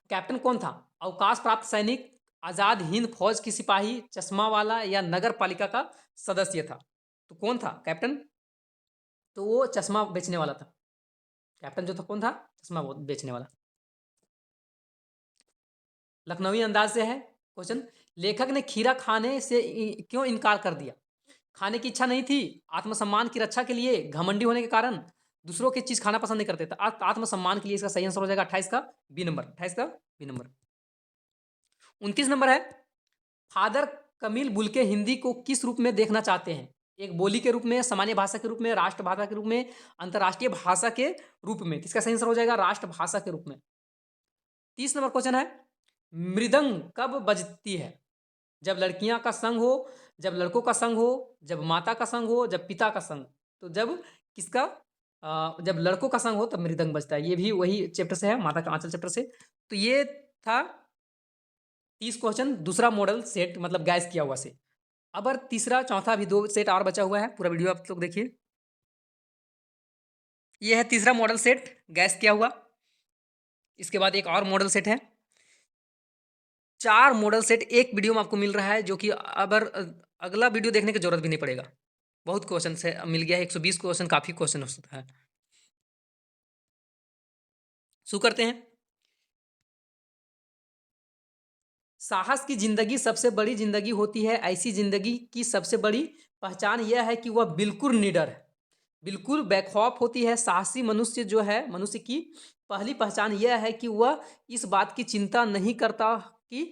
कैप्टन कौन था? अवकाश प्राप्त सैनिक, आजाद हिंद फौज की सिपाही, चश्मा वाला, या नगर पालिका का सदस्य था? तो कौन था कैप्टन? तो वो चश्मा बेचने वाला था। कैप्टन जो था कौन था? चश्मा बेचने वाला। लखनवी अंदाज से है क्वेश्चन, लेखक ने खीरा खाने से क्यों इनकार कर दिया? खाने की इच्छा नहीं थी, आत्मसम्मान की रक्षा के लिए, घमंडी होने के कारण, दूसरों की चीज खाना पसंद नहीं करते थे, आत्मसम्मान के लिए। इसका सही आंसर हो जाएगा 28 का बी नंबर, 28 का बी नंबर। 29 नंबर है, फादर कमील बुल्के हिंदी को किस रूप में देखना चाहते हैं? एक बोली के रूप में, सामान्य भाषा के रूप में, राष्ट्रभाषा के रूप में, अंतर्राष्ट्रीय भाषा के रूप में। इसका सही आंसर हो जाएगा राष्ट्रभाषा के रूप में। 30 नंबर क्वेश्चन है, मृदंग कब बजती है? जब लड़कियां का संग हो, जब लड़कों का संग हो, जब माता का संग हो, जब पिता का संग। तो जब किसका, जब लड़कों का संग हो तब मृदंग बजता है। ये भी वही चैप्टर से है, माता का आंचल चैप्टर से। तो ये था 30 क्वेश्चन, दूसरा मॉडल सेट, मतलब गैस किया हुआ से। अब और तीसरा चौथा भी 2 सेट और बचा हुआ है, पूरा वीडियो आप लोग देखिए। ये है तीसरा मॉडल सेट गैस किया हुआ। इसके बाद एक और मॉडल सेट है। 4 मॉडल सेट एक वीडियो में आपको मिल रहा है, जो कि अगला वीडियो देखने की ज़रूरत भी नहीं पड़ेगा। बहुत क्वेश्चन से मिल गया है, 120 क्वेश्चन काफ़ी क्वेश्चन हो सकता है। शुरू करते हैं। साहस की ज़िंदगी सबसे बड़ी ज़िंदगी होती है। ऐसी ज़िंदगी की सबसे बड़ी पहचान यह है कि वह बिल्कुल निडर है, बिल्कुल बेखौफ होती है। साहसी मनुष्य जो है, मनुष्य की पहली पहचान यह है कि वह इस बात की चिंता नहीं करता कि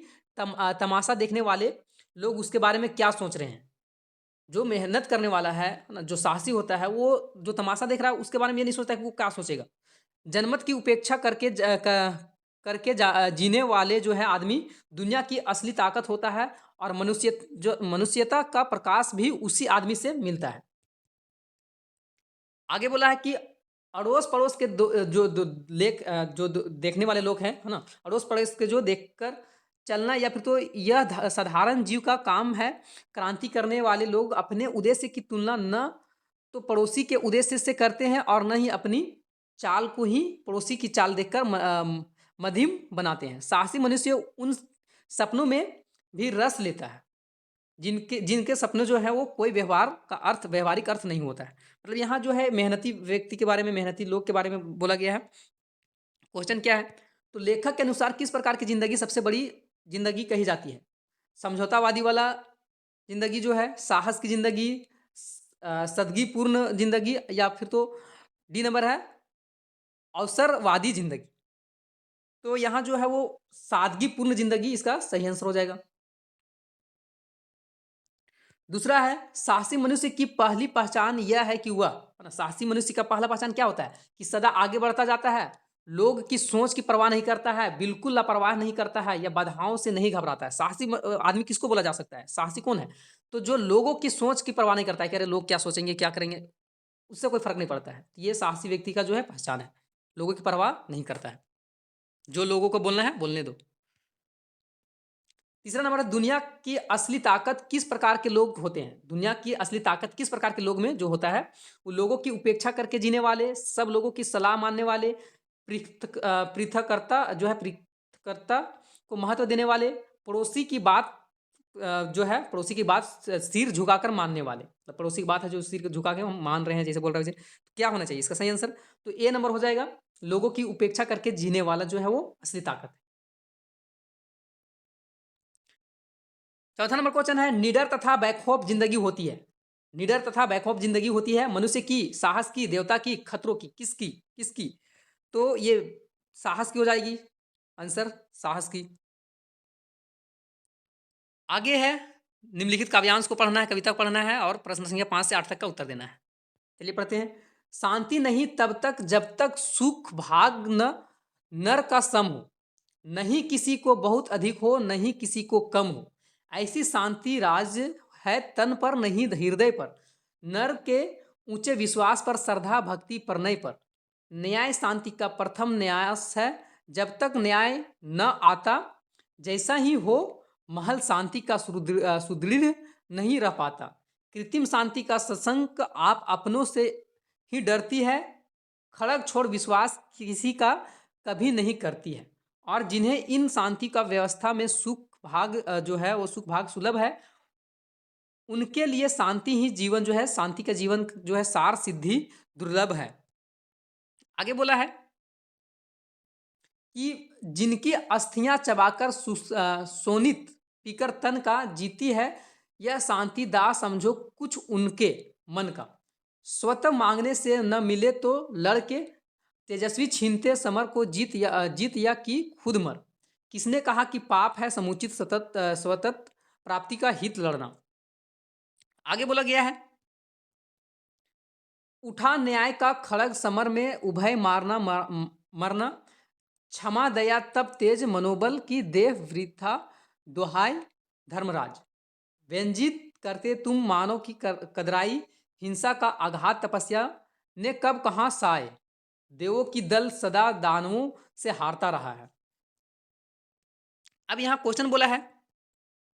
तमाशा देखने वाले लोग उसके बारे में क्या सोच रहे हैं। जो मेहनत करने वाला है ना, जो साहसी होता है, वो जो तमाशा देख रहा है उसके बारे में ये नहीं सोचता कि वो क्या सोचेगा। जनमत की उपेक्षा जीने वाले जो है आदमी दुनिया की असली ताकत होता है, और मनुष्यता का प्रकाश भी उसी आदमी से मिलता है। आगे बोला है कि अड़ोस पड़ोस के जो देखने वाले लोग हैं, है ना, अड़ोस पड़ोस के जो देखकर चलना, या फिर तो यह साधारण जीव का काम है। क्रांति करने वाले लोग अपने उद्देश्य की तुलना न तो पड़ोसी के उद्देश्य से करते हैं, और न ही अपनी चाल को ही पड़ोसी की चाल देखकर मध्यम बनाते हैं। साहसी मनुष्य उन सपनों में भी रस लेता है जिनके जिनके सपने जो है वो कोई व्यवहारिक अर्थ नहीं होता है। मतलब यहाँ जो है मेहनती व्यक्ति के बारे में, मेहनती लोग के बारे में बोला गया है। क्वेश्चन क्या है? तो लेखक के अनुसार किस प्रकार की ज़िंदगी सबसे बड़ी ज़िंदगी कही जाती है? समझौतावादी वाला ज़िंदगी जो है, साहस की ज़िंदगी, सदगीपूर्ण ज़िंदगी, या फिर तो डी नंबर है अवसरवादी ज़िंदगी। तो यहाँ जो है वो सादगीपूर्ण ज़िंदगी इसका सही आंसर हो जाएगा। दूसरा है, साहसी मनुष्य की पहली पहचान यह है कि वह, है ना, साहसी मनुष्य का पहला पहचान क्या होता है? कि सदा आगे बढ़ता जाता है, लोग की सोच की परवाह नहीं करता है, बिल्कुल लापरवाह नहीं करता है, या बाधाओं से नहीं घबराता है। आदमी किसको बोला जा सकता है? साहसी कौन है? तो जो लोगों की सोच की परवाह नहीं करता है कि अरे लोग क्या सोचेंगे, क्या करेंगे, उससे कोई फर्क नहीं पड़ता है। ये साहसी व्यक्ति का जो है पहचान है। लोगों की परवाह नहीं करता है, जो लोगों को बोलना है बोलने दो। तीसरा नंबर है, दुनिया की असली ताकत किस प्रकार के लोग होते हैं? दुनिया की असली ताकत किस प्रकार के लोग में जो होता है? वो लोगों की उपेक्षा करके जीने वाले, सब लोगों की सलाह मानने वाले, पृथककर्ता जो है, पृथककर्ता को महत्व देने वाले, पड़ोसी की बात जो है, पड़ोसी की बात सिर झुकाकर मानने वाले। मतलब पड़ोसी की बात है जो सिर झुका के हम मान रहे हैं, जैसे बोल रहे हैं वैसे। तो क्या होना चाहिए इसका सही आंसर? तो ए नंबर हो जाएगा। लोगों की उपेक्षा करके जीने वाला जो है वो असली ताकत है। चौथा नंबर क्वेश्चन है, निडर तथा बैखौफ जिंदगी होती है। निडर तथा बैखौफ जिंदगी होती है मनुष्य की, साहस की, देवता की, खतरों की, किसकी? किसकी? तो ये साहस की हो जाएगी आंसर, साहस की। आगे है, निम्नलिखित काव्यांश को पढ़ना है, कविता को पढ़ना है, और प्रश्न संख्या 5 से 8 तक का उत्तर देना है। चलिए पढ़ते हैं। शांति नहीं तब तक जब तक सुख भाग न नर का सम हो, नहीं किसी को बहुत अधिक हो, नहीं किसी को कम हो। ऐसी शांति राज है तन पर, नहीं हृदय पर। नर के ऊंचे विश्वास पर, श्रद्धा भक्ति प्रणय पर। न्याय शांति का प्रथम न्यास है, जब तक न्याय न आता, जैसा ही हो महल शांति का सुदृढ़ नहीं रह पाता। कृत्रिम शांति का सशंक आप अपनों से ही डरती है, खड़ग छोड़ विश्वास किसी का कभी नहीं करती है। और जिन्हें इन शांति का व्यवस्था में सुख भाग जो है वो सुख भाग सुलभ है, उनके लिए शांति ही जीवन जो है, शांति का जीवन जो है सार सिद्धि दुर्लभ है। आगे बोला है कि जिनकी अस्थियां चबाकर सोनित पीकर तन का जीती है, यह शांति दाह समझो कुछ उनके मन का। स्वतः मांगने से न मिले तो लड़के, तेजस्वी छीनते समर को जीत या कि खुद मर। किसने कहा कि पाप है समुचित स्वतत प्राप्ति का हित लड़ना? आगे बोला गया है, उठा न्याय का खड़ग समर में उभय मरना, क्षमा दया तब तेज मनोबल की देह वृथा, दोहाय धर्मराज। व्यंजित करते तुम मानो की कदराई, हिंसा का आघात तपस्या ने कब कहाँ साए। देवों की दल सदा दानवों से हारता रहा है। अब यहाँ क्वेश्चन बोला है,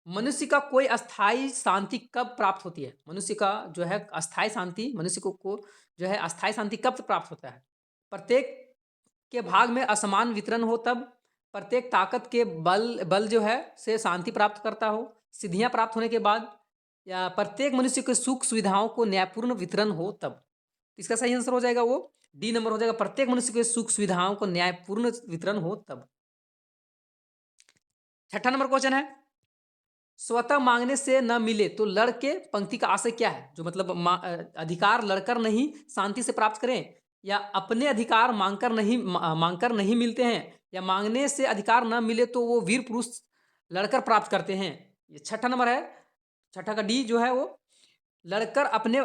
मनुष्य का कोई अस्थाई शांति कब प्राप्त होती है? मनुष्य का जो है अस्थाई शांति, मनुष्य को जो है अस्थाई शांति कब प्राप्त होता है? प्रत्येक के भाग में असमान वितरण हो तब, प्रत्येक ताकत के बल बल जो है से शांति प्राप्त करता हो, सिद्धियां प्राप्त होने के बाद, या प्रत्येक मनुष्य के सुख सुविधाओं को न्यायपूर्ण वितरण हो तब। तो इसका सही आंसर हो जाएगा वो डी नंबर हो जाएगा, प्रत्येक मनुष्य के सुख सुविधाओं को न्यायपूर्ण वितरण हो तब। छठा नंबर क्वेश्चन है, स्वतः मांगने से न मिले तो लड़ के पंक्ति का आशय क्या है? जो मतलब अधिकार लड़कर नहीं शांति से प्राप्त करें, या अपने अधिकार मांगकर नहीं मिलते हैं, या मांगने से अधिकार न मिले तो वो वीर पुरुष लड़कर प्राप्त करते हैं। ये छठा नंबर है, छठा का डी जो है वो लड़कर अपने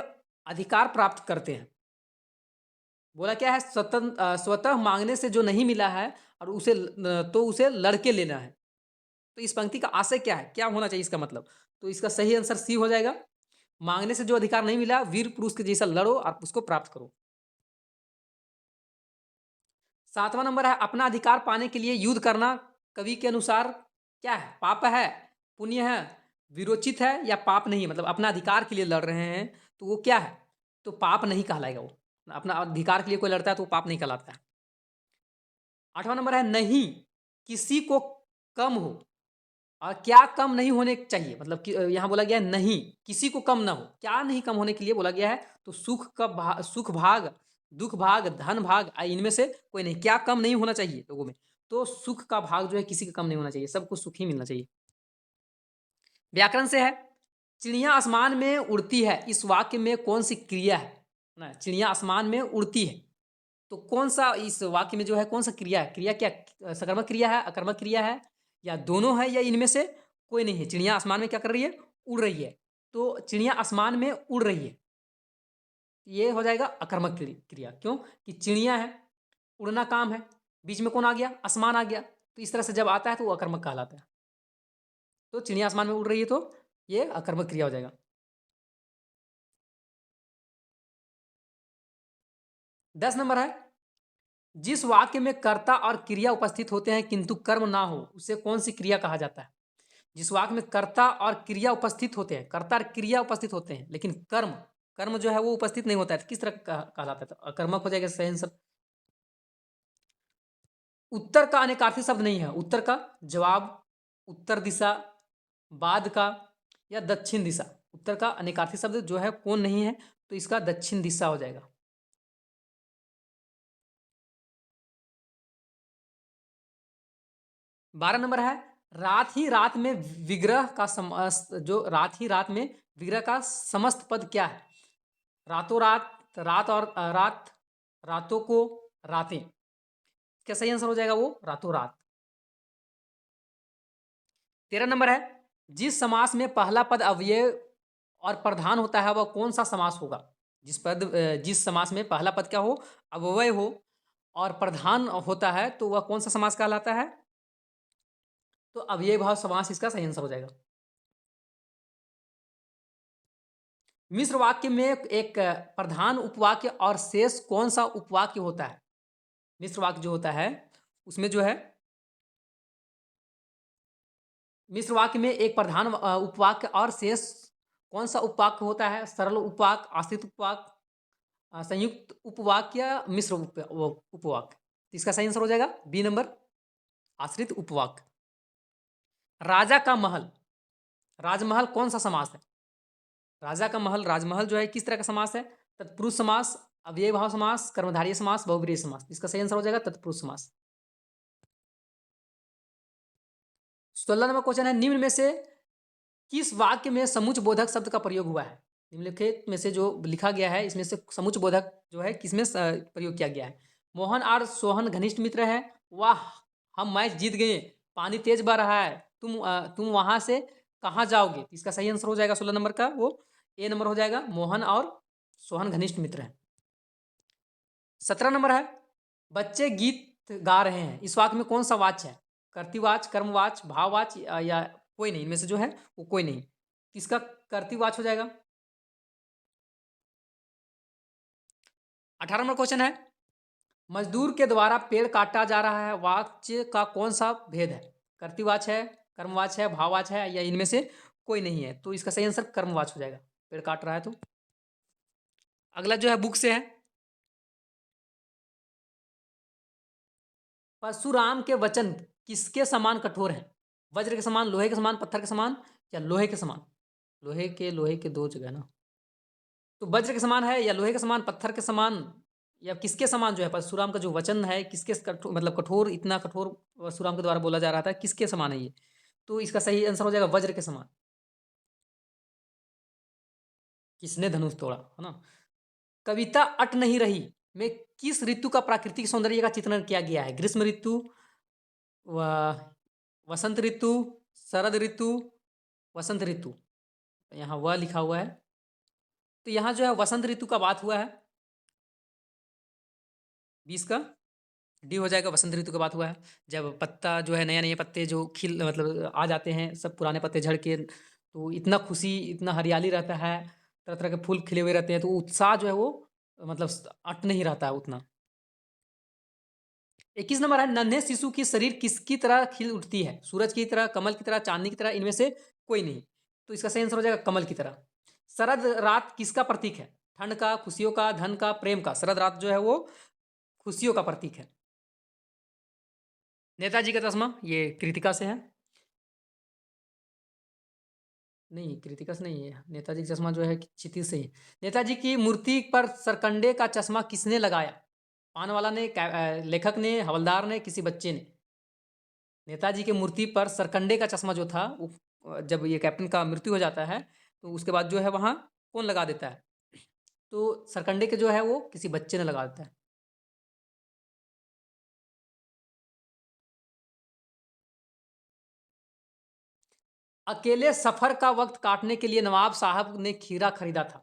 अधिकार प्राप्त करते हैं। बोला क्या है, स्वतः मांगने से जो नहीं मिला है और उसे लड़के लेना है। तो इस पंक्ति का आशय क्या है, क्या होना चाहिए इसका मतलब? तो इसका सही आंसर सी हो जाएगा, मांगने से जो अधिकार नहीं मिला वीर पुरुष के जैसा लड़ो और उसको प्राप्त करो। सातवां नंबर है, अपना अधिकार पाने के लिए युद्ध करना कवि के अनुसार क्या है? पाप है, पुण्य है, विरोचित है, या पाप नहीं, मतलब अपना अधिकार के लिए लड़ रहे हैं तो वो क्या है? तो पाप नहीं कहलाएगा वो। अपना अधिकार के लिए कोई लड़ता है तो वो पाप नहीं कहलाता है। आठवां नंबर है, नहीं किसी को कम हो, और क्या कम नहीं होने चाहिए, मतलब कि यहाँ बोला गया है नहीं किसी को कम ना हो, क्या नहीं कम होने के लिए बोला गया है? तो सुख भाग, दुख भाग, धन भाग, इनमें से कोई नहीं, क्या कम नहीं होना चाहिए लोगों में? तो सुख का भाग जो है किसी का कम नहीं होना चाहिए, सबको सुख ही मिलना चाहिए। व्याकरण से है, चिड़िया आसमान में उड़ती है, इस वाक्य में कौन सी क्रिया है ना? चिड़िया आसमान में उड़ती है, तो कौन सा इस वाक्य में जो है कौन सा क्रिया है? क्रिया क्या, सकर्मक क्रिया है, अकर्मक क्रिया है, या दोनों है, या इनमें से कोई नहीं है? चिड़िया आसमान में क्या कर रही है? उड़ रही है। तो चिड़िया आसमान में उड़ रही है, ये हो जाएगा अकर्मक क्रिया। क्यों? कि चिड़िया है, उड़ना काम है, बीच में कौन आ गया? आसमान आ गया, तो इस तरह से जब आता है तो वो अकर्मक कहलाता है। तो चिड़िया आसमान में उड़ रही है तो ये अकर्मक क्रिया हो जाएगा। 10 नंबर है, जिस वाक्य में कर्ता और क्रिया उपस्थित होते हैं किंतु कर्म ना हो उसे कौन सी क्रिया कहा जाता है? जिस वाक्य में कर्ता और क्रिया उपस्थित होते हैं, कर्ता और क्रिया उपस्थित होते हैं लेकिन कर्म कर्म जो है वो उपस्थित नहीं होता है, तो किस तरह कहलाता है? तो अकर्मक हो जाएगा सही आंसर। उत्तर का अनेकार्थी शब्द नहीं है, उत्तर का जवाब, उत्तर दिशा, बाद का, या दक्षिण दिशा। उत्तर का अनेकार्थी शब्द जो है कौन नहीं है? तो इसका दक्षिण दिशा हो जाएगा। 12 नंबर है, रात ही रात में विग्रह का जो रात ही रात में विग्रह का समस्त पद क्या है? रातों रात, रात और रात, रातों को, रातें। क्या सही आंसर हो जाएगा वो रातों रात। 13 नंबर है, जिस समास में पहला पद अव्यय और प्रधान होता है वह कौन सा समास होगा? जिस समास में पहला पद क्या हो? अव्यय हो और प्रधान होता है तो वह कौन सा समास कहलाता है? तो अव्यय भाव समास इसका सही आंसर हो जाएगा। मिश्र वाक्य में एक प्रधान उपवाक्य और शेष कौन सा उपवाक्य होता है? मिश्र वाक्य जो होता है उसमें जो है मिश्र वाक्य में एक प्रधान उपवाक्य और शेष कौन सा उपवाक्य होता है? सरल उपवाक्य, आश्रित उपवाक्य, संयुक्त उपवाक्य, मिश्र उपवाक्य। तो इसका सही आंसर हो जाएगा बी नंबर, आश्रित उपवाक्य। राजा का महल, राजमहल कौन सा समास है? राजा का महल, राजमहल जो है किस तरह का समास है? तत्पुरुष समास, अव्यय भाव समास, कर्मधारय समास, बहुब्रीहि समास। इसका सही आंसर हो जाएगा तत्पुरुष समास। 16 नंबर क्वेश्चन है, निम्न में से किस वाक्य में समुच बोधक शब्द का प्रयोग हुआ है? निम्नलिखित में से जो लिखा गया है इसमें से समुच बोधक जो है किसमें प्रयोग किया गया है? मोहन और सोहन घनिष्ठ मित्र है, वाह हम मैच जीत गए, पानी तेज बह रहा है, तुम वहां से कहाँ जाओगे? इसका सही आंसर हो जाएगा 16 नंबर का वो ए नंबर हो जाएगा, मोहन और सोहन घनिष्ठ मित्र हैं। 17 नंबर है, बच्चे गीत गा रहे हैं, इस वाक्य में कौन सा वाच्य है? कर्तृवाच, कर्मवाच, भाववाच, या कोई नहीं, इनमें से जो है वो कोई नहीं, किसका कर्तृवाच हो जाएगा? 18 नंबर क्वेश्चन है, मजदूर के द्वारा पेड़ काटा जा रहा है, वाच्य का कौन सा भेद है? कर्तृवाच है, कर्मवाच है, भाववाच है, या इनमें से कोई नहीं है? तो इसका सही आंसर कर्मवाच हो जाएगा, पेड़ काट रहा है तो। अगला जो है बुक से है, परशुराम के वचन किसके समान कठोर हैं? वज्र के समान, लोहे के समान, पत्थर के समान या लोहे के समान? लोहे के 2 जगह है ना। तो वज्र के समान है या लोहे के समान, पत्थर के समान या किसके समान जो है परशुराम का जो वचन है किसके मतलब कठोर, इतना कठोर परशुराम के द्वारा बोला जा रहा था, किसके समान है ये? तो इसका सही आंसर हो जाएगा वज्र के समान। किसने धनुष तोड़ा, है ना? कविता अट नहीं रही में किस ऋतु का प्राकृतिक सौंदर्य का चित्रण किया गया है? ग्रीष्म ऋतु, व वसंत ऋतु, शरद ऋतु, वसंत ऋतु। यहाँ वह लिखा हुआ है। तो यहाँ जो है वसंत ऋतु का बात हुआ है। 20 का डी हो जाएगा, वसंत ऋतु की बात हुआ है। जब पत्ता जो है नए-नए पत्ते जो खिल मतलब आ जाते हैं, सब पुराने पत्ते झड़ के, तो इतना खुशी, इतना हरियाली रहता है, तरह-तरह के फूल खिले हुए रहते हैं, तो उत्साह जो है वो मतलब अट नहीं रहता है उतना। 21 नंबर है, नन्हे शिशु की शरीर किसकी तरह खिल उठती है? सूरज की तरह, कमल की तरह, चाँदनी की तरह, इनमें से कोई नहीं। तो इसका सही आंसर हो जाएगा कमल की तरह। शरद रात किसका प्रतीक है? ठंड का, खुशियों का, धन का, प्रेम का। शरद रात जो है वो खुशियों का प्रतीक है। नेताजी का चश्मा ये कृतिका से है। नहीं, कृतिका से नहीं है। नेताजी का चश्मा जो है क्षितिज से ही है। नेताजी की मूर्ति पर सरकंडे का चश्मा किसने लगाया? पान वाला ने, लेखक ने, हवलदार ने, किसी बच्चे ने? नेताजी की मूर्ति पर सरकंडे का चश्मा जो था वो जब ये कैप्टन का मृत्यु हो जाता है तो उसके बाद जो है वहाँ कौन लगा देता है? तो सरकंडे के जो है वो किसी बच्चे ने लगा देता है। अकेले सफर का वक्त काटने के लिए नवाब साहब ने खीरा खरीदा था।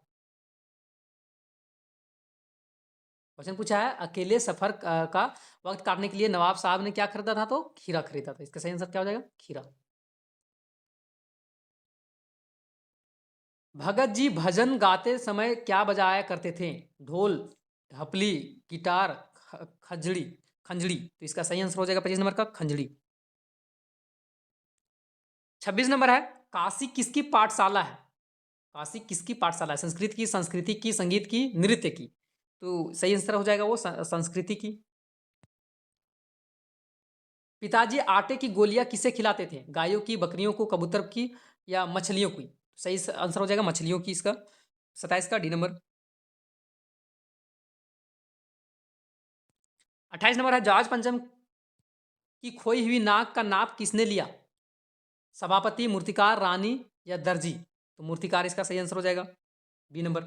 क्वेश्चन पूछा है, अकेले सफर का वक्त काटने के लिए नवाब साहब ने क्या खरीदा था? तो खीरा खरीदा था। इसका सही आंसर क्या हो जाएगा? खीरा। भगत जी भजन गाते समय क्या बजाया करते थे? ढोल, ढपली, गिटार, खजड़ी, खंजड़ी। तो इसका सही आंसर हो जाएगा 25 नंबर का खंजड़ी। 26 नंबर है, काशी किसकी पाठशाला है? काशी किसकी पाठशाला है? संस्कृत की, संस्कृति की, संगीत की, नृत्य की? तो सही आंसर हो जाएगा वो संस्कृति की। पिताजी आटे की गोलियां किसे खिलाते थे? गायों की, बकरियों को, कबूतर की या मछलियों की? सही आंसर हो जाएगा मछलियों की इसका। 27 का डी नंबर। 28 नंबर है, जॉर्ज पंचम की खोई हुई नाक का नाप किसने लिया? सभापति, मूर्तिकार, रानी या दर्जी? तो मूर्तिकार इसका सही आंसर हो जाएगा, बी नंबर।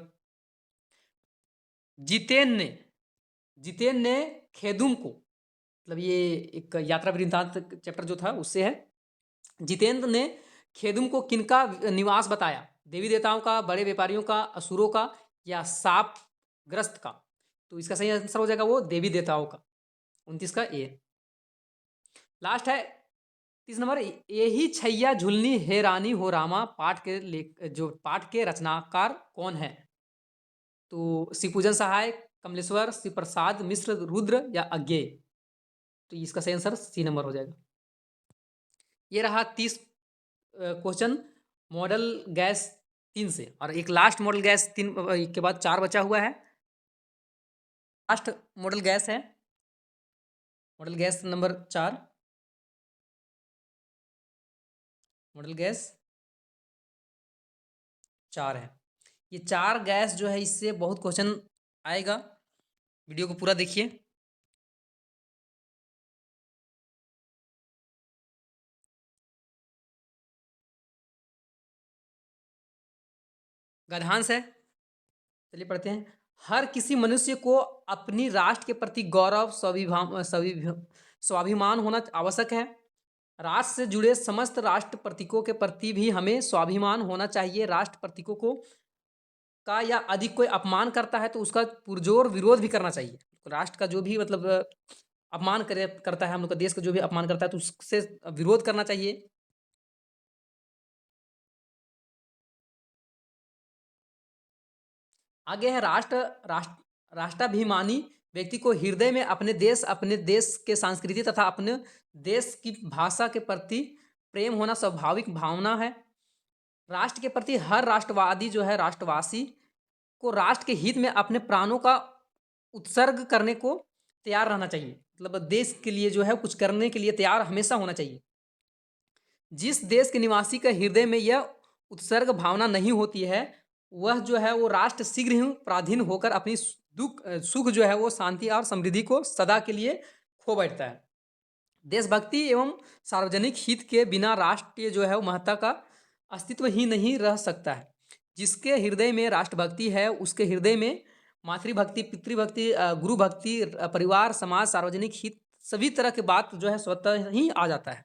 जितेन ने जितेन ने खेदुम को, मतलब ये एक यात्रा वृत्तांत चैप्टर जो था उससे है। जितेंद्र ने खेदुम को किनका निवास बताया? देवी देवताओं का, बड़े व्यापारियों का, असुरों का या साप ग्रस्त का? तो इसका सही आंसर हो जाएगा वो देवी देवताओं का। 29 का ए। लास्ट है 30 नंबर, यही छैया झुलनी हे रानी हो रामा पाठ के जो पाठ के रचनाकार कौन है? तो शिवपूजन सहाय, कमलेश्वर, शिव प्रसाद मिश्र, रुद्र या अज्ञेय? तो इसका सही आंसर सी नंबर हो जाएगा। ये रहा 30 क्वेश्चन मॉडल गैस 3 से, और एक लास्ट मॉडल गैस 3 के बाद 4 बचा हुआ है। लास्ट मॉडल गैस है, model gas number 4। Model gas 4 है। ये 4 गैस जो है इससे बहुत क्वेश्चन आएगा। वीडियो को पूरा देखिए। गधांश है, चलिए पढ़ते हैं। हर किसी मनुष्य को अपनी राष्ट्र के प्रति गौरव, स्वाभिमान होना आवश्यक है। राष्ट्र से जुड़े समस्त राष्ट्र प्रतीकों के प्रति भी हमें स्वाभिमान होना चाहिए। राष्ट्र प्रतीकों को का या अधिक कोई अपमान करता है तो उसका पुरजोर विरोध भी करना चाहिए। राष्ट्र का जो भी मतलब अपमान करता है, हम लोग का देश का जो भी अपमान करता है तो उससे विरोध करना चाहिए। आगे है राष्ट्राभिमानी व्यक्ति को हृदय में अपने देश के संस्कृति तथा अपने देश की भाषा के प्रति प्रेम होना स्वाभाविक भावना है। राष्ट्र के प्रति हर राष्ट्रवादी जो है, राष्ट्रवासी को राष्ट्र के हित में अपने प्राणों का उत्सर्ग करने को तैयार रहना चाहिए, मतलब देश के लिए जो है कुछ करने के लिए तैयार हमेशा होना चाहिए। जिस देश के निवासी का हृदय में यह उत्सर्ग भावना नहीं होती है, वह जो है वो राष्ट्र शीघ्र ही पराधीन होकर अपनी सुख जो है वो शांति और समृद्धि को सदा के लिए खो बैठता है। देशभक्ति एवं सार्वजनिक हित के बिना राष्ट्र जो है वो महत्ता का अस्तित्व ही नहीं रह सकता है। जिसके हृदय में राष्ट्रभक्ति है, उसके हृदय में मातृभक्ति, पितृभक्ति, गुरु भक्ति, परिवार, समाज, सार्वजनिक हित, सभी तरह के बात जो है स्वतः ही आ जाता है।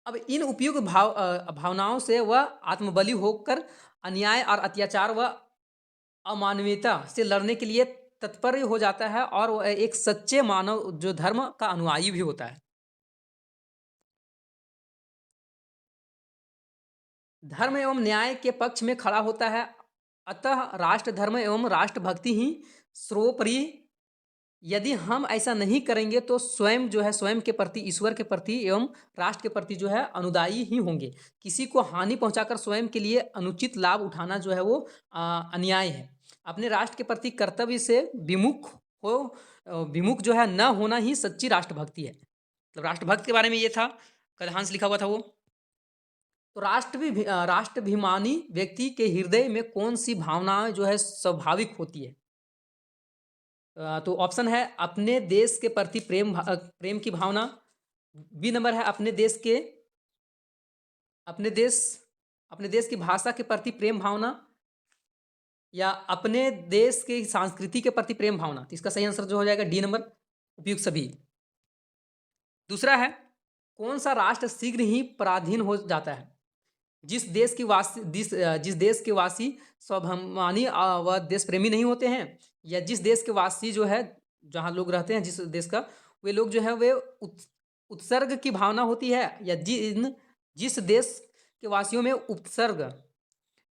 अब इन उपयुक्त भावनाओं से वह आत्मबली होकर अन्याय और अत्याचार व अमानवीयता से लड़ने के लिए तत्पर हो जाता है और वह एक सच्चे मानव जो धर्म का अनुयायी भी होता है। धर्म एवं न्याय के पक्ष में खड़ा होता है। अतः राष्ट्र धर्म एवं राष्ट्रभक्ति ही सर्वोपरि। यदि हम ऐसा नहीं करेंगे तो स्वयं जो है स्वयं के प्रति, ईश्वर के प्रति एवं राष्ट्र के प्रति जो है अनुदायी ही होंगे। किसी को हानि पहुंचाकर स्वयं के लिए अनुचित लाभ उठाना जो है वो अन्याय है। अपने राष्ट्र के प्रति कर्तव्य से विमुख जो है न होना ही सच्ची राष्ट्रभक्ति है। मतलब राष्ट्रभक्त के बारे में ये था, कथांश लिखा हुआ था वो। तो राष्ट्रभिमानी व्यक्ति के हृदय में कौन सी भावनाएं जो है स्वाभाविक होती है? तो ऑप्शन है अपने देश के प्रति प्रेम की भावना। बी नंबर है अपने देश अपने देश की भाषा के प्रति प्रेम भावना, या अपने देश की संस्कृति के प्रति प्रेम भावना। तो इसका सही आंसर जो हो जाएगा डी नंबर, उपयुक्त सभी। दूसरा है कौन सा राष्ट्र शीघ्र ही पराधीन हो जाता है? जिस देश के वासी स्वाभिमानी व देश प्रेमी नहीं होते हैं, या जिस देश के वासी जो है, जहाँ लोग रहते हैं जिस देश का, वे लोग जो है वे उत्सर्ग की भावना होती है, या जिस देश के वासियों में उत्सर्ग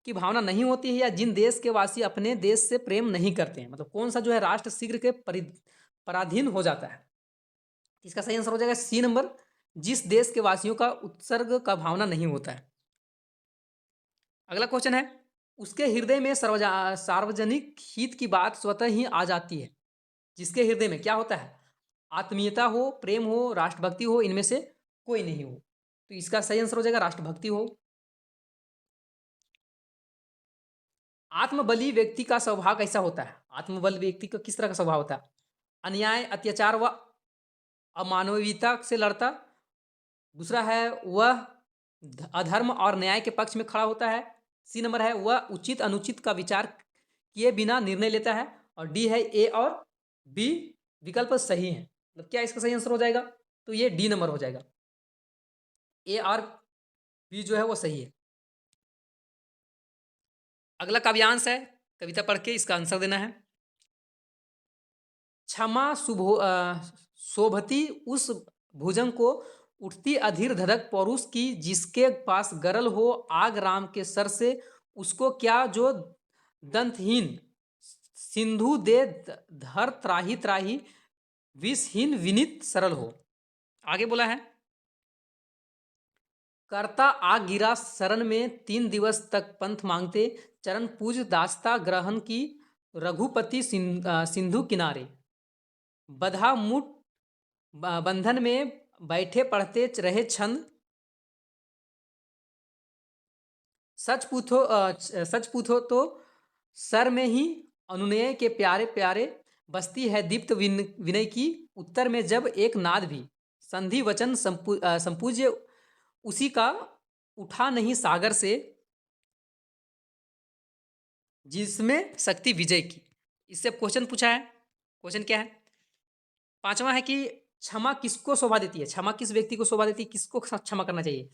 की भावना नहीं होती है, या जिन देश के वासी अपने देश से प्रेम नहीं करते हैं। मतलब कौन सा जो है राष्ट्र शीघ्र के पराधीन हो जाता है? इसका सही आंसर हो जाएगा सी नंबर, जिस देश के वासियों का उत्सर्ग का भावना नहीं होता है। अगला क्वेश्चन है उसके हृदय में सार्वजनिक हित की बात स्वतः ही आ जाती है। जिसके हृदय में क्या होता है? आत्मीयता हो, प्रेम हो, राष्ट्रभक्ति हो, इनमें से कोई नहीं हो। तो इसका सही आंसर हो जाएगा राष्ट्रभक्ति हो। आत्मबली व्यक्ति का स्वभाव कैसा होता है? आत्मबल व्यक्ति का किस तरह का स्वभाव होता है? अन्याय, अत्याचार व अमानवीयता से लड़ता। दूसरा है वह अधर्म और न्याय के पक्ष में खड़ा होता है। सी नंबर है वह उचित अनुचित का विचार किए बिना निर्णय लेता है। और डी है ए और बी विकल्प सही है। मतलब क्या इसका सही आंसर हो जाएगा? तो ये डी नंबर हो जाएगा, ए और बी जो है वो सही है। अगला काव्यांश है, कविता पढ़ के इसका आंसर देना है। क्षमा शोभती उस भुजंग को, उठती अधीर धधक पौरुष की, जिसके पास गरल हो आग राम के सर से, उसको क्या जो दंतहीन सिंधु दे धर त्राही त्राही, विषहीन विनित सरल हो। आगे बोला है करता आ गिरा शरण में, 3 दिवस तक पंथ मांगते, चरण पूज दास्ता ग्रहण की, रघुपति सिंधु किनारे, बधा मुठ बंधन में बैठे पढ़ते रहे छंद, सच पूछो तो सर में ही अनुनय के प्यारे प्यारे, बसती है दीप्त विनय की, उत्तर में जब एक नाद भी, संधि वचन संपूज्य उसी का, उठा नहीं सागर से, जिसमें शक्ति विजय की। इससे क्वेश्चन पूछा है। क्वेश्चन क्या है? पांचवा है कि क्षमा किसको शोभा देती है? क्षमा किस व्यक्ति को शोभा देती है? किसको क्षमा करना चाहिए?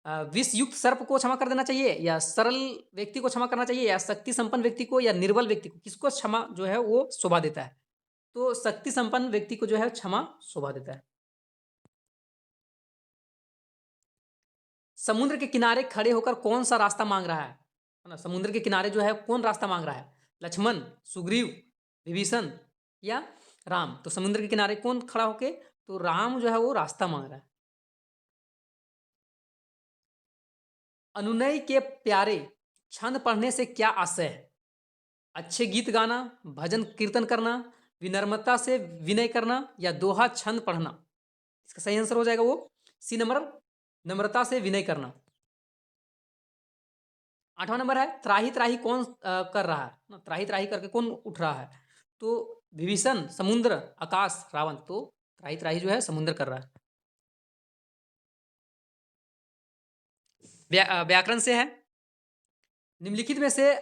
विष युक्त सर्प को क्षमा कर देना चाहिए, या सरल व्यक्ति को क्षमा करना चाहिए, या शक्ति संपन्न व्यक्ति को, या निर्बल व्यक्ति को? किसको क्षमा जो है वो शोभा देता है? तो शक्ति संपन्न व्यक्ति को जो है क्षमा शोभा देता है। समुद्र के किनारे खड़े होकर कौन सा रास्ता मांग रहा है ना? समुद्र के किनारे जो है कौन रास्ता मांग रहा है? लक्ष्मण, सुग्रीव, विभीषण या राम? तो समुद्र के किनारे कौन खड़ा होके? तो राम जो है वो रास्ता मांग रहा है। अनुनय के प्यारे छंद पढ़ने से क्या आशय है? अच्छे गीत गाना, भजन कीर्तन करना, विनम्रता से विनय करना या दोहा छंद पढ़ना। इसका सही आंसर हो जाएगा वो सी नंबर, नम्रता से विनय करना। 8वां नंबर है त्राही त्राही कौन कर रहा है ना, त्राही त्राही करके कौन उठ रहा है? तो विभीषण, समुद्र, आकाश, रावण। तो त्राही त्राही जो है समुद्र कर रहा है। व्याकरण से है, निम्नलिखित में से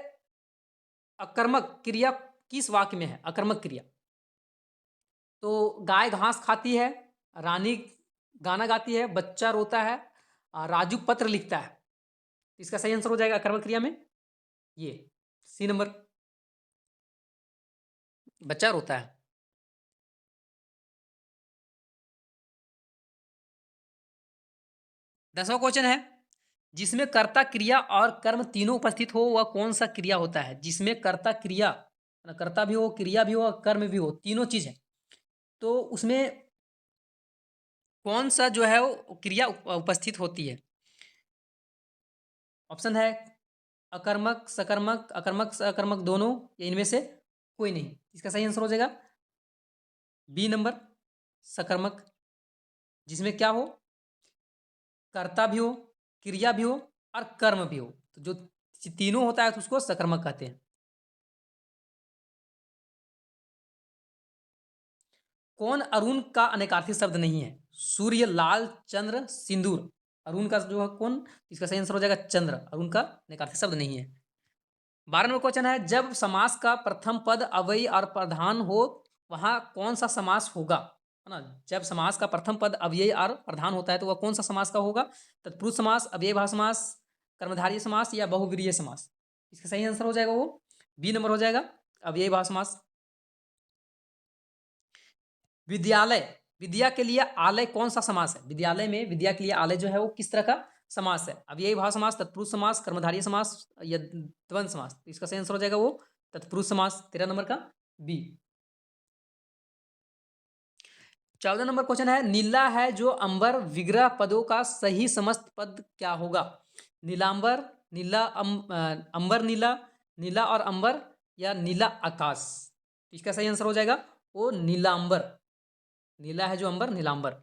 अकर्मक क्रिया किस वाक्य में है? अकर्मक क्रिया। तो गाय घास खाती है, रानी गाना गाती है, बच्चा रोता है, राजू पत्र लिखता है। इसका सही आंसर हो जाएगा अकर्मक क्रिया में ये सी नंबर, बच्चा रोता है। 10वां क्वेश्चन है, जिसमें कर्ता क्रिया और कर्म तीनों उपस्थित हो वह कौन सा क्रिया होता है? जिसमें कर्ता क्रिया, कर्ता भी हो, क्रिया भी हो, कर्म भी हो, तीनों चीज है, तो उसमें कौन सा जो है वो क्रिया उपस्थित होती है? ऑप्शन है अकर्मक, सकर्मक, अकर्मक, सकर्मक दोनों, या इनमें से कोई नहीं। इसका सही आंसर हो जाएगा बी नंबर, सकर्मक, जिसमें क्या हो, कर्ता भी हो, क्रिया भी हो और कर्म भी हो। तो जो तीनों होता है तो उसको सकर्मक कहते हैं। कौन अरुण का अनेकार्थी शब्द नहीं है? सूर्य, लाल, चंद्र, सिंदूर। अरुण का जो है कौन, इसका सही आंसर हो जाएगा चंद्र। अरुण का अनेकार्थी शब्द नहीं है। 12 नंबर क्वेश्चन है, जब समास का प्रथम पद अव्ययी और प्रधान हो वहां कौन सा समास होगा? है ना, जब समास का प्रथम पद अव्ययी और प्रधान होता है तो वह कौन सा समास का होगा? तत्पुरुष समास, अव्ययीभाव समास, कर्मधारय समास या बहुव्रीहि समास। इसका सही आंसर हो जाएगा वो बी नंबर हो जाएगा, अव्ययीभाव समास। विद्यालय, विद्या के लिए आलय कौन सा समास है? विद्यालय में विद्या के लिए आलय जो है वो किस तरह का समास है? अव्ययी भाव समास, तत्पुरुष समास, कर्मधारय समास या द्वंद्व समास। तो इसका सही आंसर हो जाएगा वो तत्पुरुष समास, 13 नंबर का बी। 14 नंबर क्वेश्चन है, नीला है जो अंबर विग्रह पदों का सही समस्त पद क्या होगा? नीलांबर, नीला अंबर नीला, नीला और अंबर या नीला आकाश। इसका सही आंसर हो जाएगा वो नीलांबर। नीला है जो अंबर, नीलांबर।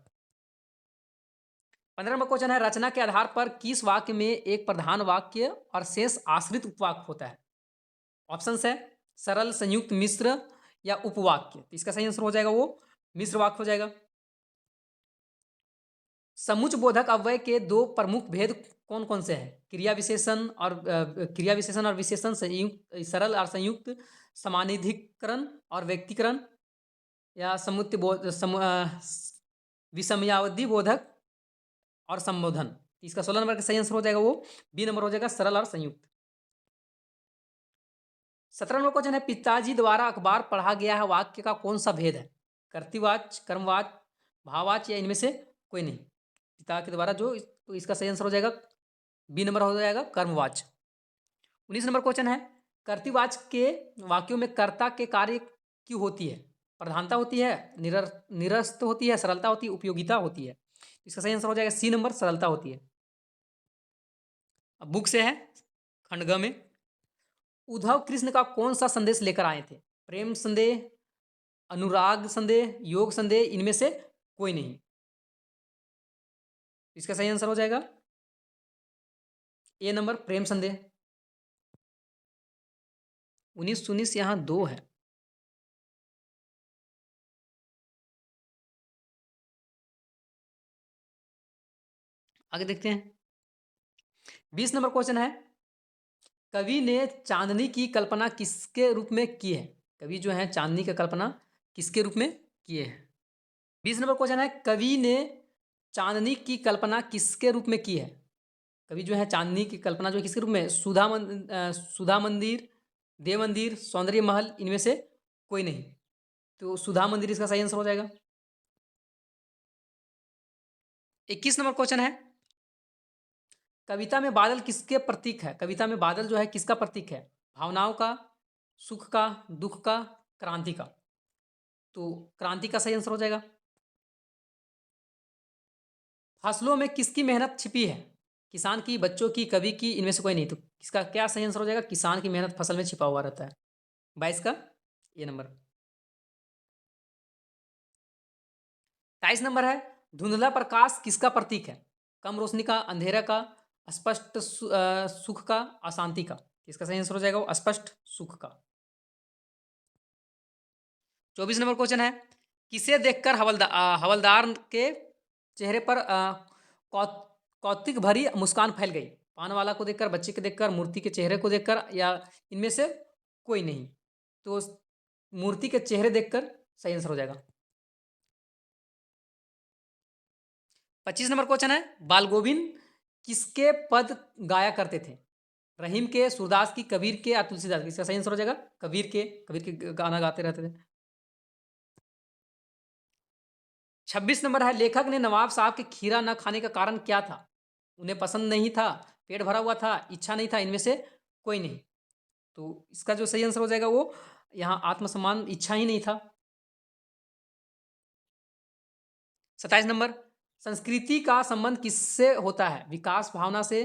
15 नंबर क्वेश्चन है, रचना के आधार पर किस वाक्य में एक प्रधान वाक्य और शेष आश्रित उपवाक्य होता है? ऑप्शन है सरल, संयुक्त, मिश्र या उपवाक्य। तो इसका सही आंसर हो जाएगा वो मिश्र वाक्य हो जाएगा। समुच्च बोधक अव्यय के दो प्रमुख भेद कौन कौन से हैं? क्रिया विशेषण और क्रिया विशेषण और विशेषण, संयुक्त, सरल और संयुक्त, समानिधिकरण और व्यक्तिकरण या समुच्च बोध विषमयावधि बोधक और संबोधन। इसका 16 नंबर का सही आंसर हो जाएगा वो बी नंबर हो जाएगा, सरल और संयुक्त। 17 नंबर क्वेश्चन है, पिताजी द्वारा अखबार पढ़ा गया है वाक्य का कौन सा भेद है? कर्तृवाच, कर्मवाच, भाववाच या इनमें से कोई नहीं। पिता के द्वारा जो तो इसका सही आंसर हो जाएगा बी नंबर हो जाएगा, कर्मवाच। 19 नंबर क्वेश्चन है, कर्तृवाच के वाक्यों में कर्ता के कार्य क्यों होती है? प्रधानता होती है, निरस्त होती है, सरलता होती है, उपयोगिता होती है। इसका सही आंसर हो जाएगा सी नंबर, सरलता होती है। अब बुक से है, खंड ग में, उद्धव कृष्ण का कौन सा संदेश लेकर आए थे? प्रेम संदेह, अनुराग संदेह, योग संदेह, इनमें से कोई नहीं। इसका सही आंसर हो जाएगा ए नंबर, प्रेम संदेह। 19 यहां 2 है। आगे देखते हैं। 20 नंबर क्वेश्चन है, कवि ने चांदनी की कल्पना किसके रूप में की है? कवि जो है चांदनी की कल्पना किसके रूप में किए हैं? 20 नंबर क्वेश्चन है, कवि ने चांदनी की कल्पना किसके रूप में की है? कवि जो है चांदनी की कल्पना जो है किसके रूप में? सुधा मंदिर, देव मंदिर, सौंदर्य महल, इनमें से कोई नहीं। तो सुधा मंदिर इसका सही आंसर हो जाएगा। 21 नंबर क्वेश्चन है, कविता में बादल किसके प्रतीक है? कविता में बादल जो है किसका प्रतीक है? भावनाओं का, सुख का, दुख का, क्रांति का। तो क्रांति का सही आंसर हो जाएगा। फसलों में किसकी मेहनत छिपी है? किसान की, बच्चों की, कवि की, इनमें से कोई नहीं। तो इसका क्या सही आंसर हो जाएगा? किसान की मेहनत फसल में छिपा हुआ रहता है। 22 का ये नंबर। 23 नंबर है, धुंधला प्रकाश किसका प्रतीक है? कम रोशनी का, अंधेरा का, स्पष्ट सुख का, अशांति का। इसका सही आंसर हो जाएगा वो स्पष्ट सुख का। 24 नंबर क्वेश्चन है, किसे देखकर हवलदार के चेहरे पर कौतुक भरी मुस्कान फैल गई? पान वाला को देखकर, बच्चे को देखकर, मूर्ति के चेहरे को देखकर, या इनमें से कोई नहीं? तो मूर्ति के चेहरे देखकर सही आंसर हो जाएगा। 25 नंबर क्वेश्चन है, बाल गोविंद किसके पद गाया करते थे? रहीम के, सूरदास की, कबीर के या तुलसीदास के? इसका सही आंसर हो जाएगा कबीर के गाना गाते रहते थे। 26 नंबर है, लेखक ने नवाब साहब के खीरा न खाने का कारण क्या था? उन्हें पसंद नहीं था, पेट भरा हुआ था, इच्छा नहीं था, इनमें से कोई नहीं? तो इसका जो सही आंसर हो जाएगा वो यहाँ आत्मसम्मान, इच्छा ही नहीं था। 27 नंबर, संस्कृति का संबंध किससे होता है? विकास भावना से,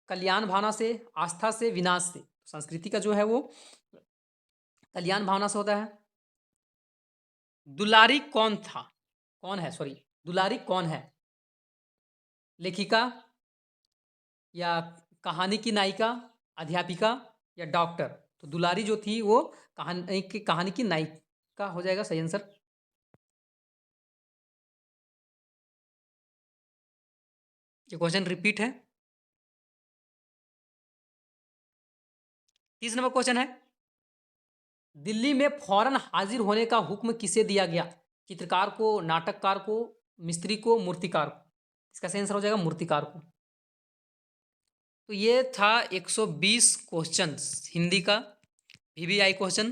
कल्याण भावना से, आस्था से, विनाश से? संस्कृति का जो है वो कल्याण भावना से होता है। दुलारी कौन था? कौन है, सॉरी, दुलारी कौन है? लेखिका, या कहानी की नायिका, अध्यापिका, या डॉक्टर? तो दुलारी जो थी वो कहानी की नायिका हो जाएगा सही आंसर। ये क्वेश्चन रिपीट है। 30 नंबर क्वेश्चन है, दिल्ली में फौरन हाजिर होने का हुक्म किसे दिया गया? चित्रकार को, नाटककार को, मिस्त्री को, मूर्तिकार को? इसका सही आंसर हो जाएगा मूर्तिकार को। तो ये था 120 क्वेश्चंस हिंदी का वीवीआई क्वेश्चन।